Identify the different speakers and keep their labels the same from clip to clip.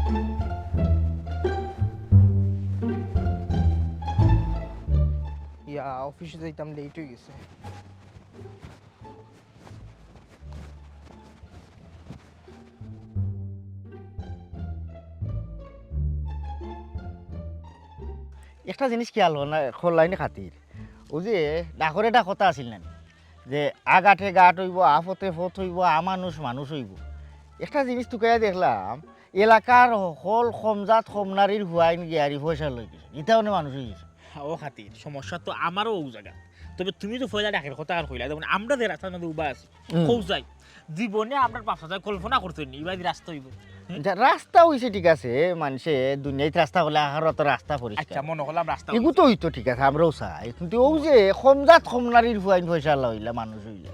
Speaker 1: ইয়া অফিসে যাইতাম, লেট হয়ে গেছে।
Speaker 2: একটা জিনিস খেয়াল না খোলাইনি খাতির ও যে ডাকর এটা কথা আছিল না যে আগাঠে গাঠ হইব আফতে ফত হইব আমানুষ মানুষ হইব। একটা জিনিস তোকে দেখলাম এলাকার সকল কমজাত কমনারীর হুয়াইন গিয়ারি পয়সা লই গেছে, ইটাও মানুষ হয়ে গেছে।
Speaker 3: ও খাতির সমস্যা তো আমারও ও জায়গা। তবে তুমি তো ফয়লা ডাকের কথা আর কইলা, যেমন আমরা যে রাস্তার মধ্যে উবা আছি কৌ যাই জীবনে আপনার বাপসা যায় কল্পনা করতেন এবার রাস্তা হইব।
Speaker 2: রাস্তা হইছে ঠিক আছে, মানুষে দুনিয়ায় রাস্তা হলে আহারত রাস্তা
Speaker 3: আচ্ছা
Speaker 2: পরিষ্কার
Speaker 3: মনে করলাম রাস্তা
Speaker 2: এগু তো হইতো ঠিক আছে, আমরাও চাই, কিন্তু ও যে কমজাত কমনারীর হুয়াইন পয়সা লইলা মানুষ হইলা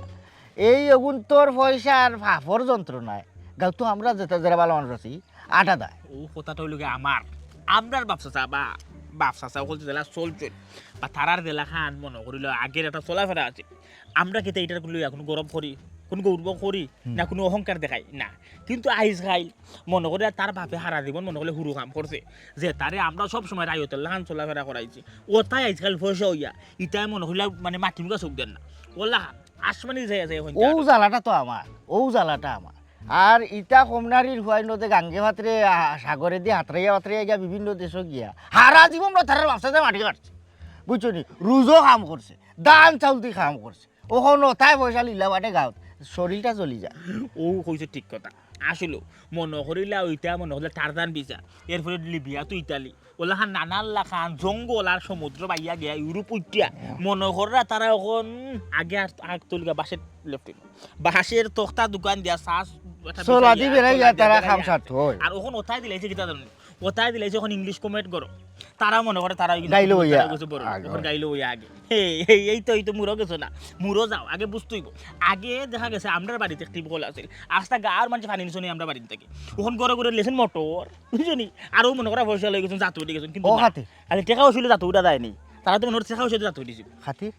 Speaker 2: এই অগুন্তর পয়সার ফাফর যন্ত্রণায় গাও তো আমরা যেটা যারা ভালো মানুষ আছি আটা দেয়।
Speaker 3: ও কথাটা হইল আমার আমরার বাপসা বা বাপসা বলতে জেলা চলছে বা তারার জেলা খান মনে করিল আগের একটা চলাফেরা আছে। আমরা কিন্তু এইটার কোনো এখন গরম করি, কোনো গৌরব করি না, কোনো অহংকার দেখাই না, কিন্তু আইস খাই মনে করে তার বাপে হারা জীবন মনে করলে হুরু কাম করছে যে তারে আমরা সব সময় রায়তের লাহান চলাফেরা করাইছি। ও তাই আজকাল পয়সা হইয়া ইটাই মনে হইলা মানে মাটি মুখা চোখ দেন না, ওলা আসমানি যাই আছে এখন।
Speaker 2: ও জ্বালাটা তো আমার, ও জ্বালাটা আমার। আর ইটা কমনারির হুয়াই নদে গাঙ্গে ভাতরে সাগরে দিয়ে হাতরাইয়া গিয়া বিভিন্ন দেশে গিয়া হারা জীবন তার বাপসাতে মাটি কাটছে, বুঝছো নি, রুজও কাম করছে, দান চাউল দিয়ে কাম করছে, ওখানে তাই পয়সা লিলা বাটে গাঁত শরীরটা চলি যায়।
Speaker 3: ও কইছে ঠিক কথা, আসলো মনে করিলা ওইটা মনে হলে টারজান বিচা, এরপরে লিবিয়া তো ইতালি ওলা খান নানান লাখান জঙ্গল আর সমুদ্র বাইয়া গিয়া ইউরোপ উঠিয়া মনে করা তারা এখন আগে আগ তুলিয়া বাঁশের লেফটিন বাঁশের তক্তা দোকান দিয়া চাষ
Speaker 2: চলা দি বেড়াই যায় তারা খাম সার্থ হয়।
Speaker 3: আর ওখানে ওটাই দিলাইছে কিতা জানি ওটাই দিলাইছে এখন ইংলিশ কমেন্ট করো, তারা মনে করে তারা
Speaker 2: গাইলো হইয়া
Speaker 3: এখন গাইলো হইয়া আগে এই তো মুরো গেছো না, মুরো যাও আগে বুঝতেই আগে দেখা গেছে আমরা বাড়িতে একটি বল আছে আস্তা গাঁর মানুষ পানি নিছো আমরা বাড়িতে থেকে ওখান করে করে লেছেন মোটর বুঝছো নি, আরও মনে করা পয়সা লয়ে গেছেন জাতু উঠে গেছেন, কিন্তু খালি টেকাও ছিল জাতু উঠা দেয়নি, তারা তো মনে হচ্ছে টেকাও ছিল জাতু উঠেছিল
Speaker 2: খাতির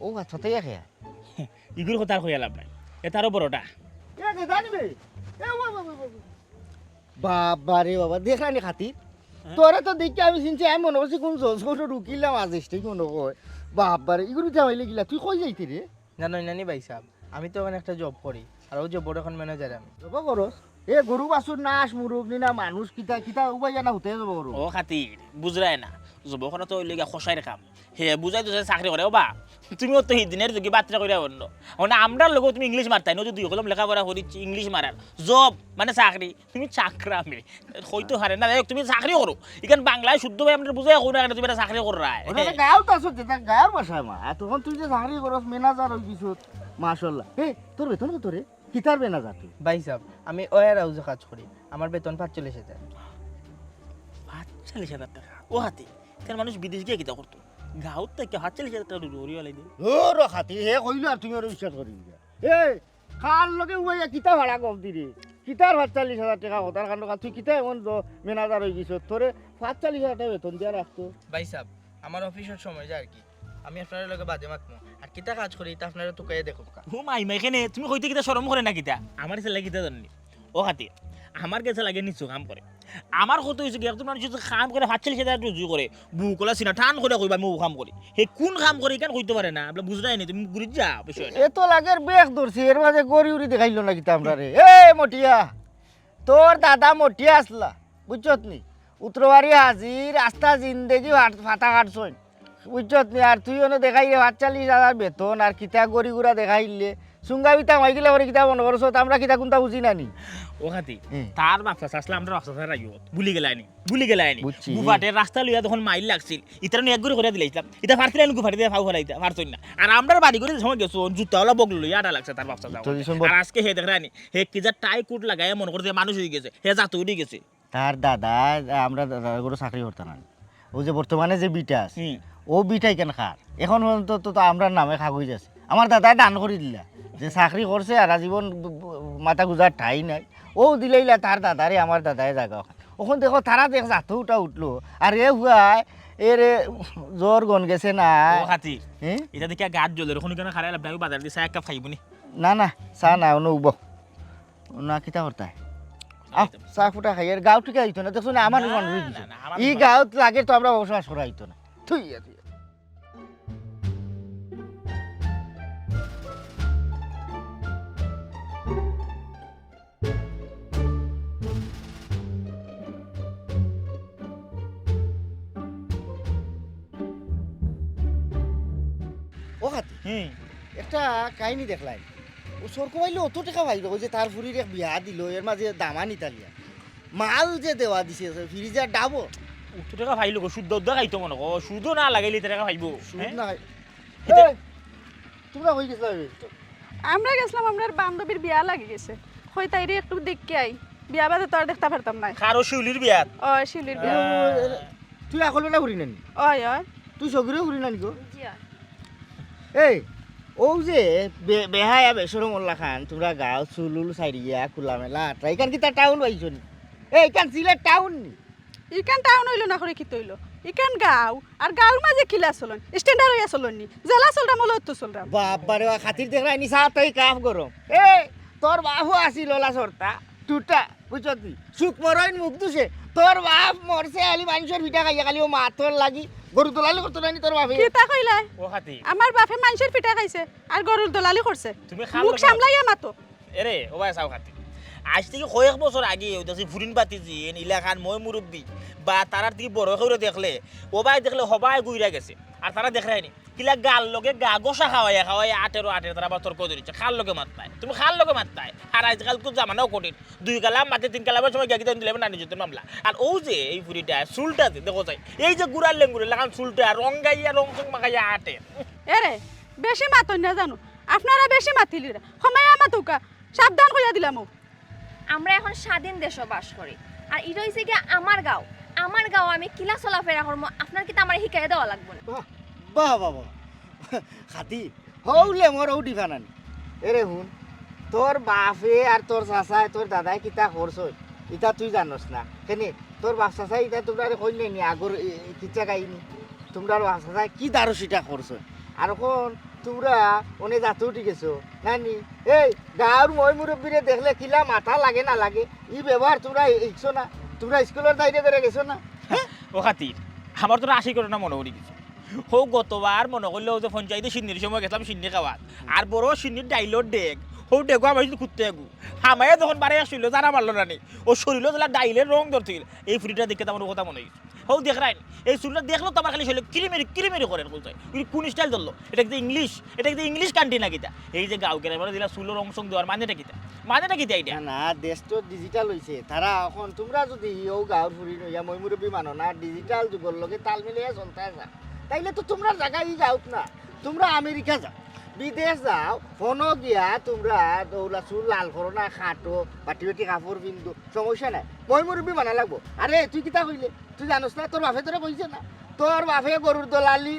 Speaker 2: ও আচ্ছাতে খেয়া
Speaker 3: ইগুর কথা আর হইয়া লাভ নাই, এটারও বড়টা
Speaker 2: বাবারে বাবা দেখানি খাতির তোরা তো দেখি আমি চিনছি আমি মনে করছি কোন ছোট ঢুকিলাম আজ ঠিক মনে হয়। বাবারে এগুলো জামাইলে গিলা তুই কই যাইতি রে?
Speaker 1: জানো নানি ভাই সাহেব, আমি তো ওখানে একটা জব করি, আর ও জব এখন ম্যানেজার আমি।
Speaker 2: জবা করস এ গরু বাছুর নাশ মুরগ নি না মানুষ কিতা কিতা উবাই জানা হতে যাব গরু
Speaker 3: ও খাতির বুঝরাই না যুবকরা তো ওই লেগে খসাইর কাম হে বুঝাই তো চাকরি করে বা তুমিও তো দিনের যোগী বাত্রা করে অন্য মানে আমরা লোক তুমি ইংলিশ মারতাই নদী দুই কলম লেখাপড়া করিচ্ছি ইংলিশ মারার জব মানে চাকরি, তুমি চাকরামে হয়তো হারে না তুমি চাকরি করো এখানে বাংলায় শুদ্ধ ভাই আমরা বুঝাই করো না তুমি চাকরি করা
Speaker 2: গাঁও তো আসত যেটা গাঁয়ের বাসায় মা তখন তুই যে চাকরি করস ম্যানেজার হই পিছত মাশাআল্লাহ। হে তোর বেতন কত রে? কিতার ম্যানেজার তুই?
Speaker 1: ভাই সাহেব আমি ওয়ার হাউসে কাজ করি, আমার বেতন 45,000।
Speaker 3: 45,000 টাকা? ও হাতি কেন মানুষ বিদেশ গিয়ে কিতা করতো গাঁত থেকে 45,000 টাকা রুরি হলাই দিয়ে
Speaker 2: ও খাতি হে কইলো আর তুমি আর বিশ্বাস করি এ কার লগে উবাইয়া কিতা ভাড়া কম দিরে কিতার 45,000 টাকা হতার কাণ্ড তুই কিতা এমন ম্যানেজার হয়ে গেছ তোরে 45,000 টাকা বেতন দিয়া রাখতো?
Speaker 1: ভাই সাহেব আমার অফিসের সময় যায় আর কি, আমি আপনার লগে বাদে মাতমু আর কিতা কাজ করি তা আপনারা তো কয়ে দেখো।
Speaker 3: ও মাই এখানে তুমি কইতে কিতা শরম করে না কিতা আমার ছেলে কিতা জানি ও হাতি আমার কাছে লাগে নিচু কাম করে আমার কত হয়েছে কি একজন মানুষ কাম করে 45,000 টাকা করে বুকলা সিনা টান করে কইবা আমি কাম করি হে কোন কাম করি কেন কইতে পারে না আপনি বুঝরাই নি তুমি ঘুরি যা বিষয়টা
Speaker 2: এত লাগের বেগ ধরছি এর মাঝে গড়ি উড়ি দেখাইলো না কিতা আমরা রে। এ মটিয়া তোর দাদা মটিয়া আসলা বুঝছত নি উত্তরবাড়ি হাজির আস্তা জিন্দেগি ফাটা কাটছই বুঝছত নি, আর তুই ওনে দেখাই 45,000 বেতন আর কিতা গড়ি গুড়া দেখাইলে সুঙ্গা বিতা মাই গেলে পরে কিতা মনে করছ আমরা কিতা কোনটা বুঝি নানি
Speaker 3: ও খাতি তার বাপসা আসলে আমরা বাপসা রাইও ভুলি গেলাইনি গুফাটের রাস্তা লইয়া তখন মাইল লাগছিল ইতার এক করে দিলাইছিলাম এটা ফারছিলেন গুফাটে দিয়ে ফাউ ফেলাইতা পারছই না, আর আমরা বাড়ি করে সময় গেছো জুতা ওলা বগল লইয়া আটা লাগছে তার বাপসা আর আজকে হে দেখানি হে কি যা টাই কুট লাগাই মনে করে মানুষ হয়ে গেছে হে জাত উড়ি গেছে।
Speaker 2: তার দাদা আমরা দাদার করে চাকরি করতাম না, ও যে বর্তমানে যে বিটা আছে ও বিটাই কেন খার এখন পর্যন্ত তো আমরা নামে কাগজ আছে, আমার দাদাই দান করে দিলা যে চাকরি করছে আর আজীবন মাথা গুজার ঠাই নাই ও দিলাইলা তার দাদারে আমার দাদাই জায়গা ওখান দেখো তারা দেখ জাতুটা উঠলো আর এ হুয়াই এর জ্বর গন গেছে না
Speaker 3: খাতি এটা দেখে গাছ জ্বলে ওখানে কেন খারাই লাভ বাজার দিয়ে চা এক কাপ খাইবনি
Speaker 2: না না চা না অনু উব না কিতা করতায় আহ চা ফুটা খাই আর গাঁও ঠিক আইতো না দেখছো না আমার মন রয়ে গেছে ই গাঁত লাগে তো আমরা বসবাস করা আইতো না তুই ও হাতি একটা কাহিনী দেখলাই ও সরকো পাইলে অত টাকা পাইল ওই যে তার ফুরির এক বিয়া দিল এর মাঝে দামান ইতালিয়া মাল যে দেওয়া দিছে ফ্রিজার ডাবো
Speaker 3: উঠো টাকা ভাইলো গো শুদ্ধ উদ্ধ খাইতো মনে গো শুদ্ধ না লাগাইলে টাকা ভাইবো
Speaker 2: সুদ না এই, তোমরা হয়ে গেছিল
Speaker 4: আমরা গেছিলাম আমরা বান্ধবীর বিয়া লাগে গেছে কই তাইরে একটু দেখকে আই বিয়া বাদে তো আর দেখতে পারতাম না
Speaker 3: কারো শিউলির বিয়াত
Speaker 4: ও শিলির বিয়া
Speaker 2: তুই আকল বেলা ঘুরি নানি
Speaker 4: ওই ওই
Speaker 2: তুই সগিরেও ঘুরি নানি গো
Speaker 4: জি
Speaker 2: এই ও যে বেহায়া বেসর মোল্লা খান তোমরা গাঁও চুলুল সাইরিয়া খোলা মেলা এখান কি তার টাউন পাইছ নি এইখান সিলেট টাউন নি
Speaker 4: ইকান টাউন হইলো না করে কি তৈলো ইকান গাঁও আর গাঁওর মাঝে কিলা চলন স্ট্যান্ডার হইয়া চলন নি জেলা চলরাম হলো তো চলরাম
Speaker 2: বাবারে খাতির দেখলাই নি সা তাই কাম গরম এই তোর বাপু আসি লোলা সরতা টুটা বুঝছি সুখ মরইন মুখ দুসে তোর বাপ মরছে আলি মানুষের ভিটা খাইয়া খালি ও মাতর লাগি গরু তোলালি করতো নানি তোর বাপে
Speaker 4: কি তা কইলাই
Speaker 3: ও খাতি
Speaker 4: আমার বাপে মানুষের পিঠা খাইছে আর গরুর দলালি করছে
Speaker 3: তুমি খাল
Speaker 4: মুখ সামলাইয়া মাতো
Speaker 3: এরে ও ভাই চাও খাতি আজ থেকে কয়েক বছর আগে ওইটাছি ফুরিন পাতি যে নীলা খান মই মুরব্বী বা তারার থেকে বড় করে দেখলে ও ভাই দেখলে সবাই গুইরা গেছে আর তারা দেখায়নি কিলা গাল লগে গা গোসা খাওয়াইয়া খাওয়াইয়া আটের তারা আবার তর্ক ধরেছে খাল লগে মাত্তায় তুমি খাল লগে মাত্তায় আর আজকাল তো জামানাও কঠিন 2 কালাম মাঠে 3 কালামের সময় গাগিতে দিলে না নিজের মামলা আর ও যে এই ফুরিটা চুলটা দেখো যায় এই যে গুড়ার লেঙ্গুরে লাগান চুলটা রং গাইয়া রং চং মাগাইয়া আটে
Speaker 4: এরে বেশি মাতন না জানো আপনারা বেশি মাতিলিরা সময় মাতুকা সাবধান কইয়া দিলাম
Speaker 5: আমরা এখন স্বাধীন দেশে বাস করি আর এটা হইছে কি আমার গাঁও আমি কিলা চলাফেরা করবো আপনার কি আমার শিকাই দেওয়া লাগবে না
Speaker 2: বাহ বাহ বাহ খাতি হৌলে মোর ও ডিফানানি এরে হুন তোর বাপে আর তোর চাচাই তোর দাদাই কিতা করছ ইটা তুই জানস না কেনে তোর বাপ চাচাই ইটা তোমরা কইলে নি আগর কিচ্ছা গাইনি তোমরা বাপ চাচাই কি দারুসিটা করছ আর কোন তোমরা অনে জাতো উঠি গেছো নানি এই গাঁর মই মুরব্বীরে দেখলে কিলা মাথা লাগে না লাগে ই ব্যবহার তোমরা শিখছো না তোমরা স্কুলের দায়িত্ব করে গেছো না
Speaker 3: ও খাতির আমার তো রাশি করে না মনে করি কিছু হোক গতবার মনে করলেও যে পঞ্চায়েতে সিন্নির সময় গেছিলাম সিন্নি খাওয়াত আর বড় সিন্নির ডাইলর ডেক হো ডেকো আমার যদি খুঁজতে আগু হামায় যখন বাড়ি আসছিল জানা মারলো না ও শরীরও যেলা ডাইলের রং ধরছিল এই ফুটিটা দেখে তো আমার কথা মনে হয়েছে হো দেখ রাই এই চুলটা দেখলো তো আমার খালি শরীর কিরিমেরি করে বলছে কোন স্টাইল ধরলো এটা কিন্তু ইংলিশ কান্ট্রি না কিতা এই যে গাঁও গ্রামের দিলা চুলের রং সং দেওয়ার মানেটা কিতা এইটা
Speaker 2: না দেশ তো ডিজিটাল হয়েছে তারা এখন তোমরা যদি ও গাঁর ফুরি নইয়া মই মুরব্বী মানো না ডিজিটাল যুগের লগে তাল মিলিয়ে চলতে আসা তাইলে তো তোমরা জায়গায় যাও না তোমরা আমেরিকা যাও বিদেশ যাও ফোনও গিয়া তোমরা দৌলা চুল লাল করো না খাটো বাটি বাটি কাপড় পিন্ধু সমস্যা নাই মই মুরব্বী মানা লাগবো আরে তুই কিতা কইলে তুই জানোস না তোর বাপে তোরা কইছে না তোর বাপে গরুর দলালি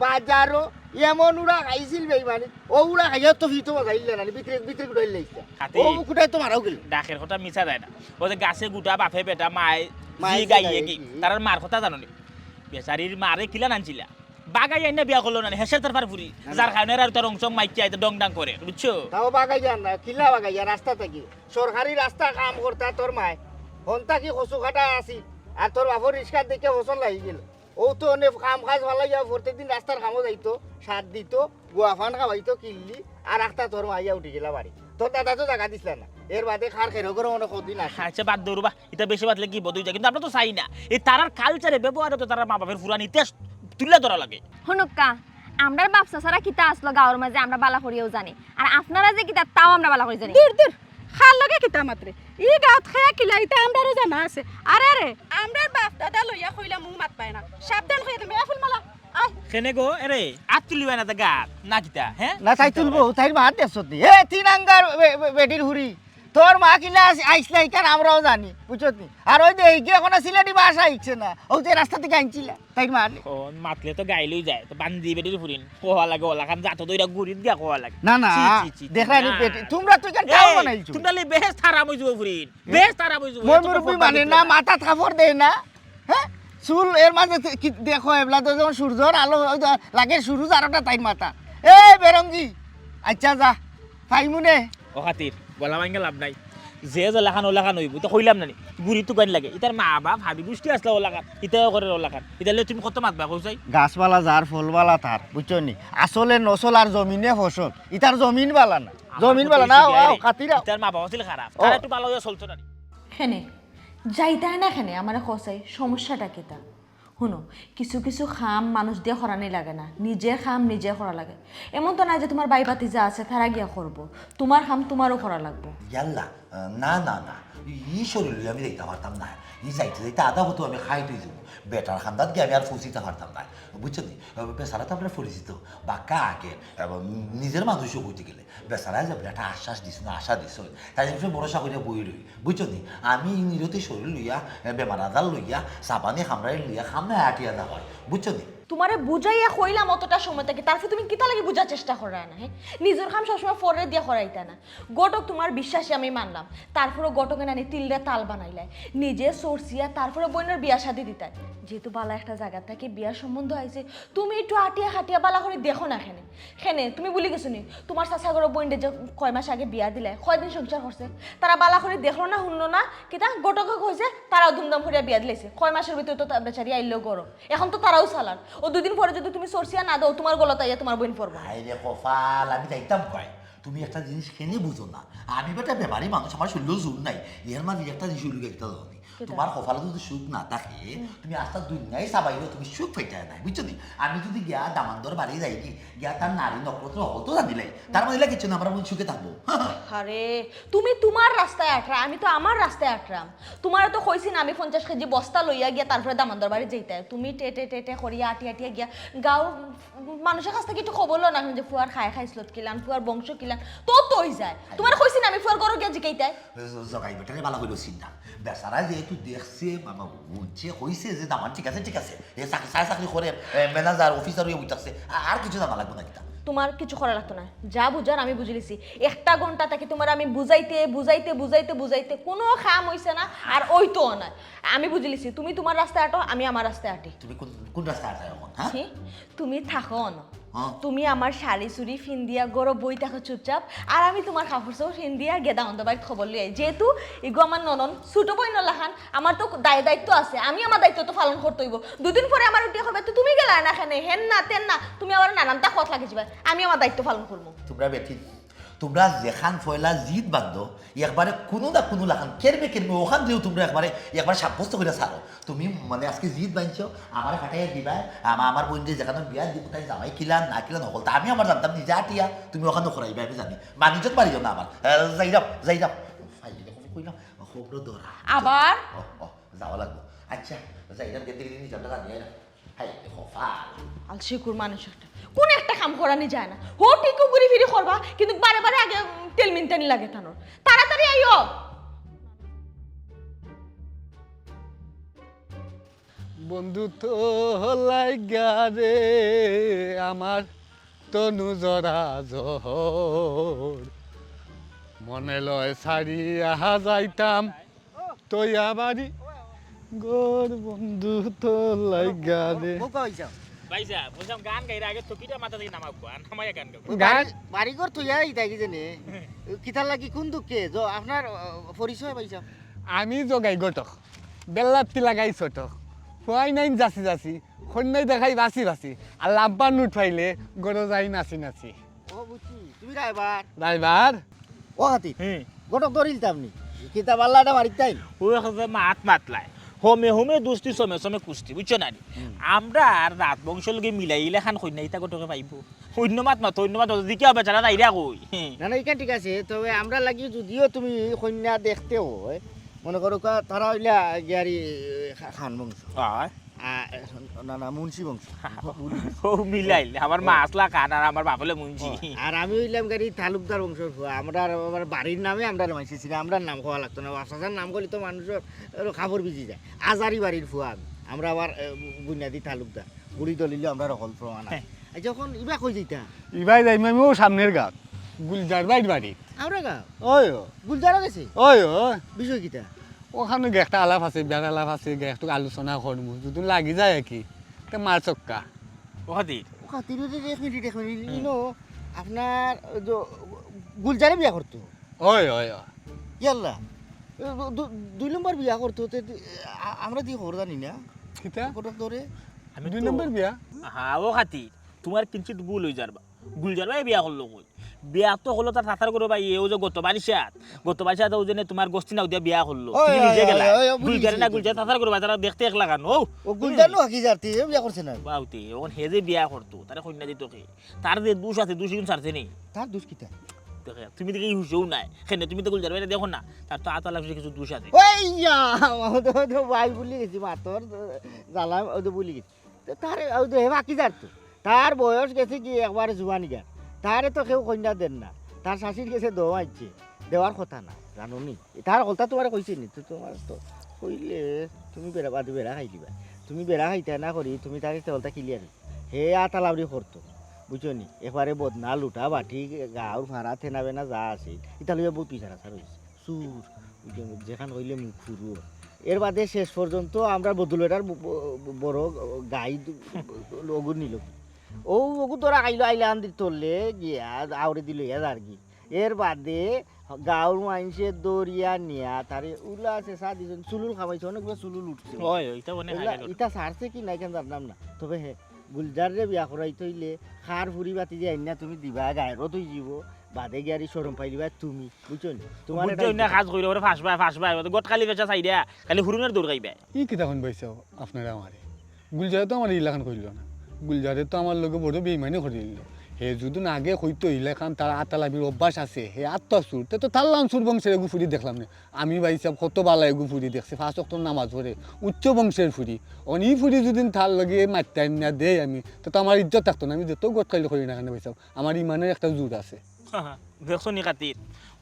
Speaker 2: বাজারও এমন উড়া খাইছিল বেইমানি ও উড়া খাইয়া তো ফিতো বাজাইলে না বিক্রি করে লাইছে ও কুটাই তো মারাও গেল
Speaker 3: ডাকের কথা মিছা যায় না ও যে গাছে গুটা বাপে বেটা মায়
Speaker 2: মায়ে
Speaker 3: গাইয়ে
Speaker 2: গাইয়ে
Speaker 3: কি
Speaker 2: কি?
Speaker 3: তার মার কথা জানো নি বেচারির মারে কিলা নানছিলা বাগাই আইনা বিয়া করলো না হেসের তার পার ফুরি যার কারণে আর তার অংশ মাইকি আইতে ডং ডাং করে বুঝছো
Speaker 2: তাও বাগাইয়া না কিলা বাগাইয়া রাস্তা থাকি সরকারি রাস্তা কাম করতা তোর মায় হন্তা কি কচু কাটা আসি আর তোর বাপর রিক্সা দেখে হোসন লাগি গেল ও তো অনেক কাম কাজ ভালাইয়া প্রত্যেকদিন রাস্তার কামও যাইতো সার দিত গুয়াফান খাওয়াইতো কিল্লি আর একটা তোর মাইয়া উঠি গেলা বাড়ি তোর দাদা তো জায়গা দিছিল না এর বাদে খার খেরো করে অনেক দিন আসে
Speaker 3: আচ্ছা বাদ দৌড়বা এটা বেশি বাদলে কি বদই যায় কিন্তু আমরা তো চাই না এই তারার কালচারে ব্যবহারে তো তারা মা বাপের পুরানি ইতিহাস তুলে ধরা লাগে
Speaker 5: হনুক্কা আমরার বাপসা ছাড়া কিতা আসলো গাঁওর মাঝে আমরা বালা করিয়াও জানি আর আপনারা যে কিতা তাও আমরা বালা করি জানি
Speaker 4: দূর দূর খাল লগে কিতা মাত্রে ই গাঁত খায়া কিলা ইতা আমরারও জানা আছে আরে রে আমরার বাপ দাদা লইয়া কইলা মুখ মাত পায় না সাবধান হইয়া তুমি ফুল মালা আয়
Speaker 3: কেনে গো এরে আত তুলিবা না গাত না কিতা হ্যাঁ
Speaker 2: না তাই তুলবো তাই মা দেশ এ তিন আঙ্গার বেটির হুড়ি তোর মা কিলা আইসলা ইকান আমরাও জানি বুঝছত নি আর ওই যে এইকে এখন সিলেটি ভাষা আইছে না ও যে রাস্তা থেকে আনছিলা তাই মা
Speaker 3: কোন মাতলে তো গাইলই যায় তো বান্দি বেটির ফুরিন কোয়া লাগে ওলা খান জাতো দইরা গুড়িত দিয়া কোয়া লাগে
Speaker 2: না না দেখানি পেটি তোমরা তুই কেন টাও বানাইছো
Speaker 3: তোমরা লে বেশ তারা মইজু ফুরিন বেশ তারা মইজু
Speaker 2: মই মুরব্বি মানে না মাথা থাপড় দেয় না হ্যাঁ চুল এর মাঝে কি দেখো এবলা তো যেমন সূর্যর আলো লাগে সূর্য আরোটা তাই মাথা এ বেরঙ্গি আচ্ছা যা ফাইমুনে
Speaker 3: ও খাতির বলা মাইঙ্গা লাভ নাই যে জলাখান ওলাখান হইব তো কইলাম নানি গুড়ি তো গান লাগে ইতার মা বাপ হাবি গুষ্টি আসলে ওলাখান ইতাও করে ওলাখান ইতালে তুমি কত মাতবা কইছাই
Speaker 2: গাছপালা যার ফলবালা তার বুঝছো নি আসলে নসল আর জমিনে ফসল ইতার জমিন বালা না জমিন বালা না কাতিরা
Speaker 3: ইতার মা বাবা ছিল খারাপ
Speaker 2: ও।
Speaker 3: তারা একটু ভালো হয়ে চলতো না
Speaker 6: খেনে যাইতাই না খেনে আমার খসাই সমস্যাটা কেতা শুনো কিছু কিছু খাম মানুষ দিয়ে খরানি লাগে না নিজের খাম নিজে করা লাগে এমন তো না যে তোমার বাই বাতি যা আছে তারা গিয়া করবো তোমার খাম তোমারও করা লাগবো
Speaker 7: ইয়াল্লা না না না ই শরীর আমি দেখতে পারতাম না ই যাইতে যাইতে আধা হতো আমি খাই তুই যাবো বেটার খান্দাত গিয়ে আমি আর ফুসিতে পারতাম না বুঝছো নি বেচারা তো আপনার পরিচিত বাক্কা আগে এবং নিজের মানুষও হইতে গেলে বেচারা যে একটা আশ্বাস দিস না আশা দিস তাই জন্য ভরসা করে বই রই বুঝছো নি আমি নিরতি শরীর লইয়া বেমার আজার লইয়া চাপানি খামরাই লইয়া খামনা আটিয়া না হয় বুঝছো নি
Speaker 6: তোমারে বুঝাইয়া কইলাম অতটা সময় থেকে তারপর তুমি কিতা লাগে বুঝার চেষ্টা করা না হ্যাঁ নিজের খাম সবসময় ফরে দিয়া করাইতা না গটক তোমার বিশ্বাসে আমি মানলাম তারপরে গটকে নানি তিলরে তাল বানাইলাই নিজে সরসিয়া তারপরে বোনের বিয়া শাদি দিতাই যেহেতু বালা একটা জায়গা থেকে বিয়ার সম্বন্ধ আইছে তুমি একটু আটিয়া হাটিয়া বালা করে দেখো না খেনে খেনে তুমি বলি গেছো নি তোমার চাচাগর বোনদের যে কয় মাস আগে বিয়া দিলে কয়দিন সংসার করছে তারা বালা করে দেখলো না শুনলো না কিতা গটকে কইছে তারাও ধুমধাম করে বিয়া দিলেছে কয় মাসের ভিতরে তো বেচারি আইলো গরম এখন তো তারাও চালার ও দুদিন পরে যদি তুমি সরসিয়া না দাও তোমার গলতাইয়া তোমার বোন পড়বো
Speaker 7: আইরে কপাল আমি যাইতাম কয় তুমি একটা জিনিস কেনে বুঝো না আমি বেটা ব্যাপারী মানুষ আমার শরীর জোর নাই এর মাঝে একটা জিনিস উল্লেখ একটা ধরনি তোমার কপালে যদি সুখ না থাকে তুমি আস্তা দুনিয়ায় চাবাইলেও তুমি সুখ পাইতে নাই বুঝছো নি আমি যদি গিয়া দামান্দর বাড়ি যাইনি গিয়া তার নারী নক্ষত্র হতো জানিলাই তার মধ্যে কিছু না আমরা সুখে থাকবো
Speaker 6: আরে তুমি তোমার রাস্তায় আটরা আমি তো আমার রাস্তায় আটরাম তোমার তো কইছি না আমি 50 কেজি বস্তা লইয়া গিয়া তারপরে দামান্দর বাড়ি যাইতে তুমি টেটে টেটে করিয়া আটিয়া গিয়া গাঁও মানুষের কাছ থেকে একটু খবর লো না যে ফুয়ার খাইছিল কিলান ফুয়ার বংশ কিলান তো তোই যায় তোমার কইছি না আমি ফুয়ার গরু গিয়া জিকাইতে
Speaker 7: জগাই বেটারে ভালো হইলো চিন্তা বেচারা যেহেতু দেখছে বুঝছে হয়েছে যে দামান ঠিক আছে এ চাকরি করে ম্যানেজার অফিসার হয়ে উঠছে আর কিছু জানা লাগবে না কিতা
Speaker 6: তোমার কিছু করা লাগতো না যা বুঝার আমি বুঝে লিছি একটা ঘন্টা থেকে তোমার আমি বুঝাইতে কোনো খাম হইছে না আর ওইতো না আমি বুঝে লিছি তুমি তোমার রাস্তায় আটো আমি আমার রাস্তায় আটি
Speaker 7: তুমি কোন রাস্তায় আছো এখন হ্যাঁ
Speaker 6: কি? তুমি থাকো না
Speaker 7: হ্যাঁ।
Speaker 6: তুমি আমার শাড়ি চুরি ফিন্দিয়া গরো বই থাকো চুপচাপ আর আমি তোমার কাপড় চোপড় ফিন্দিয়া গেদা অন্ধবাড়ির খবর লিয়াই যেহেতু এগো আমার ননন ছোট বই নলাখান আমার তো দায়িত্ব আছে আমি আমার দায়িত্ব তো পালন করতে হইব দুদিন পরে আমার উঠিয়া হবে তো তুমি গেলা না এখানে হেন না তেন না তুমি আমার নানানটা কথা লাগে যাবে আমি আমার দায়িত্ব পালন করবো
Speaker 7: তোমরা বেঠি তোমরা যেখান ফয়লা জিত বান্ধ একবারে কোনো না কোনো লাখান কেরবে ওখান দিয়েও তোমরা একবার সাব্যস্ত করে ছাড়ো তুমি মানে আজকে জিত বাঁধছো আমার খাটাইয়া দিবা আমার বোন যে যেখানে বিয়া দিব তাই জামাই কিলান না কিলান হল তা আমি আমার জানতাম নিজে আটিয়া তুমি ওখানে খরাইবা আমি জানি বাণিজ্যত পারিও না আমার যাই যাও কইলাম খবর ধরা
Speaker 6: আবার
Speaker 7: যাওয়া লাগবো আচ্ছা যাই যাম গেতে গেলে নিজের জানি না হাই খফাল
Speaker 6: আলসিকুর মানুষ একটা কোন একটা কাম করানি যায় না হো ঠিকও ঘুরি ফিরি করবা কিন্তু বারে বারে আগে তেল মিনটানি লাগে থানোর তাড়াতাড়ি আইও
Speaker 8: বন্ধু তো লাগা রে আমার তনু জরা জহর মনে লয় সারি আহা যাইতাম তুই আমারি গোর বন্ধু তো লাগা রে
Speaker 3: ভাইসা বলছিলাম গান গাইরা আগে চকিটা মাথা থেকে নামাবো আর নামাইয়া গান গাবো
Speaker 8: গান
Speaker 2: বাড়িঘর তুইয়া ইতা কি জানে কিতার লাগি কোন দুঃখে আপনার পরিচয় পাইছা
Speaker 8: আমি জগাই গটক বেল্লাতি লাগাই ছোট ফুয়াই নাই যাচি সন্ন্যাই দেখাই বাঁচি আর লাম্পা নুট পাইলে গরো যাই নাচি
Speaker 2: ও বুঝছি তুমি ড্রাইভার
Speaker 8: ড্রাইভার
Speaker 2: ও হাতি
Speaker 3: হুম
Speaker 2: গটক ধরিল আপনি কিতা পাল্লাটা মারিত তাই
Speaker 3: ও এখন মাতলাই হোমে দুষ্টি সমে কুস্তি বুঝছো না আমরা আর রাত বংশ লগে মিলাইলে খান কন্যা ইতা গোটকে পাইব অন্য মাত দিকে হবে যারা নাইরা কই
Speaker 2: না না এখান ঠিক আছে তবে আমরা লাগি যদিও তুমি কন্যা দেখতে হয় মনে করো তারা হইলা গিয়ারি খান বংশ না না মুন্সি বংশ
Speaker 3: ও মিলাইলে আমার মা আসলা খান আর আমার বাপলে মুঞ্জি
Speaker 2: আর আমি হইলাম গাড়ি তালুকদার বংশের আমরা আমার বাড়ির নামে আমরা মাইছি আমরা নাম খাওয়া লাগতো না আসার নাম করলে তো মানুষের খাবার বিজি যায় আজারি বাড়ির ফুয়া আমরা আবার বুনিয়াদি তালুকদার বুড়ি দলিলে আমরা রকল প্রমাণ যখন ইবা কই যেতা
Speaker 8: ইবাই যাই আমিও সামনের গাত গুলজার বাইর বাড়ি
Speaker 2: আমরা গা
Speaker 8: ওই
Speaker 2: গুলজারা গেছে
Speaker 8: ওই
Speaker 2: বিষয় কিতা
Speaker 8: ওখানে একটা আলাপ আছে বিয়ার আলাপ আছে একটু আলোচনা করবো যদি লাগি যায় আর কি তো মার চক্কা
Speaker 3: ওখাদির
Speaker 2: এক মিনিট আপনার গুলজারে বিয়া করতো
Speaker 8: ওই
Speaker 2: ইয়াল্লা দুই নম্বর বিয়া করতো আমরা দিয়ে খবর জানি না
Speaker 8: কিতা
Speaker 2: কটক ধরে
Speaker 3: আমি
Speaker 8: 2 নম্বর বিয়া
Speaker 3: হ্যাঁ ও খাতি তোমার কিঞ্চিত ভুল হয়ে যাবা ভুল যাবা বিয়া করলো কই বিয়া তো হলো তার তাতার করে ভাই ও যে গত বারিশাত ও যে তোমার গোষ্ঠী নাও দিয়া বিয়া করলো তুমি নিজে গেলা গুলজারে না গুলজারে তাতার করে ভাই তারা দেখতে এক লাগানো
Speaker 2: ও গুলজানো হাকি যারতি বিয়া করছে না
Speaker 3: বাউতে ওন হে যে বিয়া করতো তারে কন্যা দিত কে তার যে দোষ আছে দোষ কিন্তু ছাড়ছে নেই
Speaker 2: তার দোষ কিতা
Speaker 3: দেখে তুমি দেখি হুশও নাই কেন তুমি তো গুলজারে বাইরে দেখো না তার তো আতা লাগছে কিছু দোষ আছে
Speaker 2: ওইয়া তো ভাই বলি গেছি মাতর জ্বালা ও তো বলি গেছি তার ও তো বাকি যারতো তার বয়স গেছে কি একবার জুয়ানি গান তারে তো কেউ কন্যা দেন না তার শাশির গেছে দোয়া আইছে দেওয়ার কথা না জানো নি তার কথা তোমার কইছে নি তো তোমার তো কইলে তুমি বেড়া খাই দিবা তুমি বেড়া খাইতে না করি তুমি তাকে তেলটা ক্লিয়ার হে আতালাবরি করতো বুঝছো নি এবারে বদনা লুটা বাটি গাঁর ভাড়া থেনাবে না যা আছে ইতা লইয়া বহুত পিছারা ছাড় হয়েছে সুর যেখান হইলে মুখ ফুরু এর বাদে শেষ পর্যন্ত আমরা বদুলেটার বড় গাই লগুর নিল ও ওগু তোরা আইলা আন্দি তোললে গিয়া আউরে দিল ইয়া আর কি এর বাদে গাঁর মানুষে দরিয়া নিয়া তারে উলা আছে সা দিজন চুলুল খাওয়াইছে অনেকগুলো চুলুল উঠছে
Speaker 3: ওই ওইটা মনে হয়
Speaker 2: ইটা সারছে কি নাই কেন জানলাম না তবে হে গুলজারে বিয়া করাই তৈলে খার ফুরি বাতি যে আইনা তুমি দিবা গায়েরও তুই যাব বাদে গিয়ারি সরম পাইলিবা তুমি বুঝছো নি তোমার
Speaker 3: বুঝছো না কাজ কইরে ওরে ফাঁসবাই গট খালি বেচা চাই দিয়া খালি হুরুনের দৌড় গাইবে
Speaker 8: ই কিতাখন পাইছে আপনারা আমারে গুলজারে তো আমার ইলাখান কইল না গুলজারে তো আমার লগে বড় বেইমানি করে দিল হে যদি না আগে কইতো ইলাখান তার আতালাবির অভ্যাস আছে হে আত্মসুর তো তার লামসুর বংশের গুফুরি দেখলাম না আমি ভাইসাব কত বালা গুফুরি দেখছি 5 ওয়াক্ত নামাজ পড়ে উচ্চ বংশের ফুরি অনি ফুরি যদি তার লগে মাত্তাই না দেই আমি তো আমার ইজ্জত থাকতো না আমি যত গট খাইলে করি না কেন ভাইসাব আমার ইমানের একটা জোর আছে
Speaker 3: দেখছো নি কাতির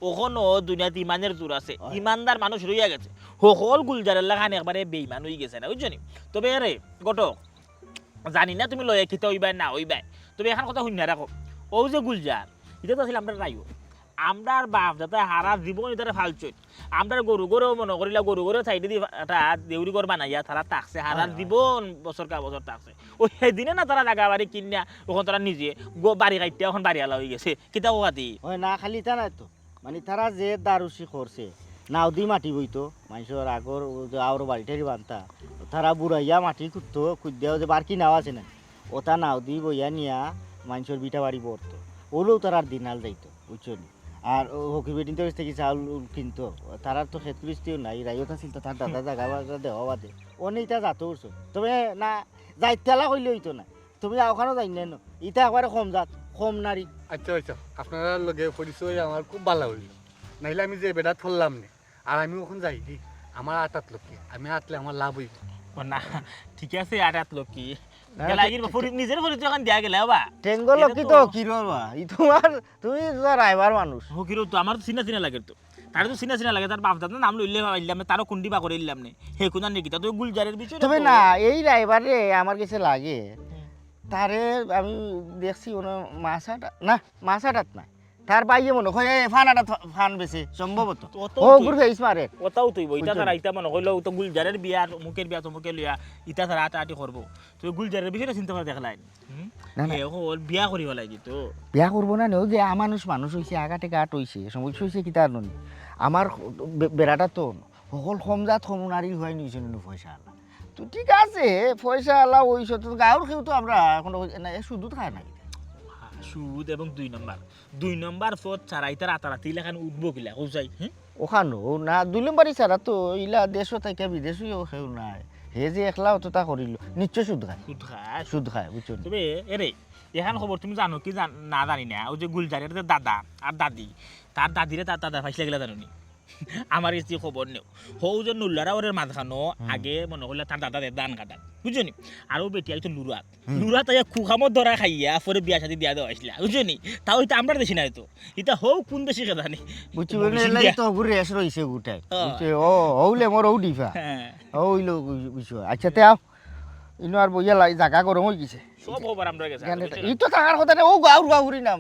Speaker 3: ওখানো দুনিয়াতে ইমানের জোর আছে ইমানদার মানুষ রইয়া গেছে সকল গুলজারের লাগান একবারে বেইমান হয়ে গেছে না বুঝছো নি তবে রে গটক জানি না তুমি লয়ে খেতে হইবাই না হইবাই তবে এখন কথা শুনি রাখো ও যে গুলজার এটা তো আসলে আমরা রাইও আমরার বাপ যাতে হারা জীবন এটা ফালছই আমরার গরু মনে করিলা গরু সাইডে দিয়ে একটা দেউরি ঘর বানাইয়া তারা তাকছে হারা জীবন বছর কা বছর তাকছে ওই সেদিনে না তারা জাগা বাড়ি কিনিয়া ওখান তারা নিজে বাড়ি কাইতে এখন বাড়ি আলা হয়ে গেছে কিতা ওখাতি
Speaker 2: ওই না খালি তা নাই তো মানে তারা যে দারুসি করছে নাও দি মাটি বইতো মানুষের আগর আওর বাড়িটারি বানতা তারা বুড়াইয়া মাটি খুঁজতো খুঁজতেও যে বারকি নাও আছে না ওটা নাও দি বইয়া নিয়া মানুষের বিটা বাড়ি পড়তো ওলেও তারা দিনাল যাইতো বুঝছো নি আর হকি বেটিন তো থেকে চাউল কিনতো তারার তো খেত কৃষ্টিও নাই রাইওতা ছিল তার দাদা জাগা দেওয়া বাদে অনেকটা যাতো উঠছো তবে না যাইতেলা কইলে হইতো না তুমি ওখানেও যাই না ইটা একবারে কম জাত কম নারী
Speaker 8: আচ্ছা আচ্ছা আপনারা লগে পরিচয় আমার খুব ভালো হইল নাইলে আমি যে বেড়া থরলাম না আর আমি ওখান যাই দি আমার আটাত লোকে আমি আটলে আমার লাভ হইব
Speaker 3: না ঠিক আছে আটাত লোক কি নিজের পরিচয় এখন দেয়া গেলে বা
Speaker 2: টেঙ্গল কি তো কি রবা ই তোমার তুমি রাইবার মানুষ
Speaker 3: হকিরও তো আমার চিনা লাগে তো তার তো চিনা লাগে তার বাপ দাদা নাম লইলে ভাবলাম তারও কুন্ডি বা করে দিলাম নে হে কোন নাকি তা তো গুলজারের বিষয়
Speaker 2: তবে না এই রাইবারে আমার কাছে লাগে তারে আমি দেখছি ওনা মাছাটা না মাছাটাত না তার বাইয়ে মনে হয় ফানাটা ফান বেছে সম্ভবত ও গুর ফেস মারে
Speaker 3: ওটাও তুই বইটা তারা ইটা মনে হইলো তো গুলজারের বিয়া মুখের বিয়া মুখে লিয়া ইটা তারা আটি করবো তো গুলজারের বিষয়টা চিন্তা করে দেখলাই হল বিয়া করিব লাগি তো
Speaker 2: বিয়া করবো না নেও যে মানুষ হইছে আগাটে গাট হইছে সমস্যা হইছে কি তার ননি আমার বেড়াটা তো সকল সমজাত সমনারী হয় নিছে নি পয়সা আলা তো ঠিক আছে পয়সা আলা হইছে তো গাঁর খেউ তো আমরা এখন শুধু খায় না
Speaker 3: সুদ এবং 2 নম্বর পথ ছাড়াই তার আতারাতি লেখান উঠবো কিলা কোথায়
Speaker 2: ওখানো না 2 নম্বরই ছাড়া তো ইলা দেশও থেকে বিদেশও খেউ নাই হে যে একলাও তো তা করিল নিশ্চয় সুদ খায় বুঝছো
Speaker 3: তবে এরে এখান খবর তুমি জানো কি না জানি না ওই যে গুলজারের যে দাদা আর দাদি তার দাদিরে তার দাদা ফাইসলে গেলা জানো নি আমার এই খবর নেও হৌ যে নুল্লারা ওরের মাঝখানো আগে মনে হলে তার দাদা দান কাটা বুঝছো নি আরও বেটি আইতো লুরাত তাই খুখামত ধরা খাইয়া পরে বিয়া শাদি দিয়া দেওয়া আসলা বুঝছো নি তাও এটা আমরা দেশি না তো এটা হৌ কোন দেশে কথা নি
Speaker 2: বুঝছি বলে তো ঘুরে এসে রইছে গুটাই ও হৌলে মোর ও ডিফা হইলো বিষয় আচ্ছা তে আও ইনো আর বইয়া জায়গা গরম হয়ে গেছে
Speaker 3: সব খবর আমরা গেছে
Speaker 2: ই তো থাকার কথা না ও গাউরি না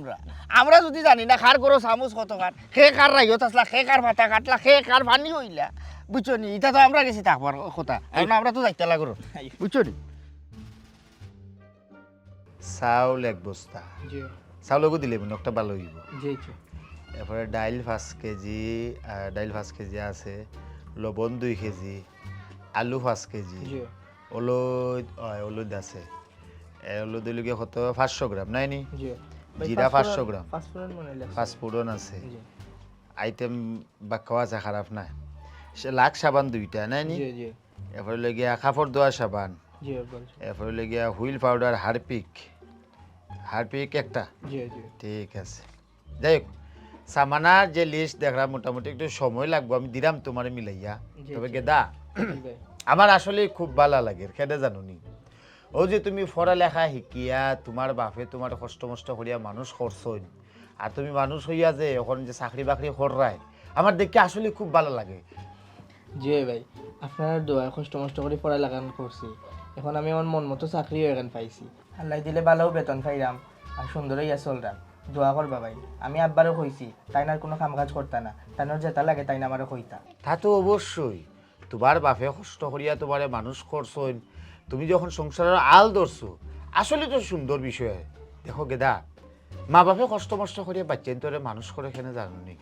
Speaker 2: আমরা যদি জানি না খার গরো চামচ কত খার খে কার রাইত আসলা খে কার ভাতা কাটলা খে কার পানি হইলা বুঝছো নি এটা তো আমরা গেছি থাকবার কথা এখন আমরা তো যাইতে লাগো বুঝছো নি
Speaker 9: চাউল 1 বস্তা চাউলকো দিলে মনে একটা ভালো হইব
Speaker 2: এরপরে ডাইল 5 কেজি আছে, লবণ 2 কেজি, আলু 5 কেজি,
Speaker 1: জি
Speaker 2: হলুদ আছে, হলুদ লিগে কত 500 গ্রাম নাই নি,
Speaker 1: জি
Speaker 2: জিরা 500 গ্রাম,
Speaker 1: পাঁচফোড়ন মনে লাগছে।
Speaker 2: পাঁচফোড়ন আছে,
Speaker 1: জি
Speaker 2: আইটেম বাক্কাও আছে, খারাপ না। সে লাখ সাবান 2টা নাই নি,
Speaker 1: জি জি
Speaker 2: এরপরে লেগিয়া কাপড় ধোয়া সাবান,
Speaker 1: জি বলছি।
Speaker 2: এরপরে লেগিয়া হুইল পাউডার, হারপিক একটা।
Speaker 1: জি জি
Speaker 2: ঠিক আছে, যাই হোক সামানার যে লিস্ট দেখলাম মোটামুটি একটু সময় লাগবে, আমি দিলাম তোমার মিলাইয়া।
Speaker 1: জি,
Speaker 2: তবে
Speaker 1: জি।
Speaker 2: গেদা
Speaker 1: জি ভাই
Speaker 2: আমার আসলে খুব ভালো লাগে, খেদে জানো নি ও যে তুমি পড়ালেখা শিকিয়া তোমার বাপে তোমার কষ্ট মষ্ট করিয়া মানুষ করছই, আর তুমি মানুষ হইয়া যে এখন যে চাকরি বাকরি কররাই, আমার দেখে আসলে খুব ভালো লাগে।
Speaker 1: জি ভাই, আপনার দোয়া কষ্ট মষ্ট করে পড়ালেখা করছি, এখন আমি আমার মন মতো চাকরিও এখন পাইছি। আল্লাহ দিলে ভালো বেতন পাইলাম আর সুন্দর হইয়া চলরাম। দোয়া করবা ভাই, আমি আব্বারও কইছি তাই না কোনো কাম কাজ করতা না, তাই না যেটা লাগে তাই না আমারও কইতা।
Speaker 2: তা তো অবশ্যই, তোমার বাপে কষ্ট করিয়া তোমারে মানুষ করছই, তুমি যখন সংসারের আল ধরছো আসলে তো সুন্দর বিষয়। দেখো গেদা, মা বাপে কষ্ট মষ্ট করিয়া বাচ্চান তোরে মানুষ করে এখানে জানি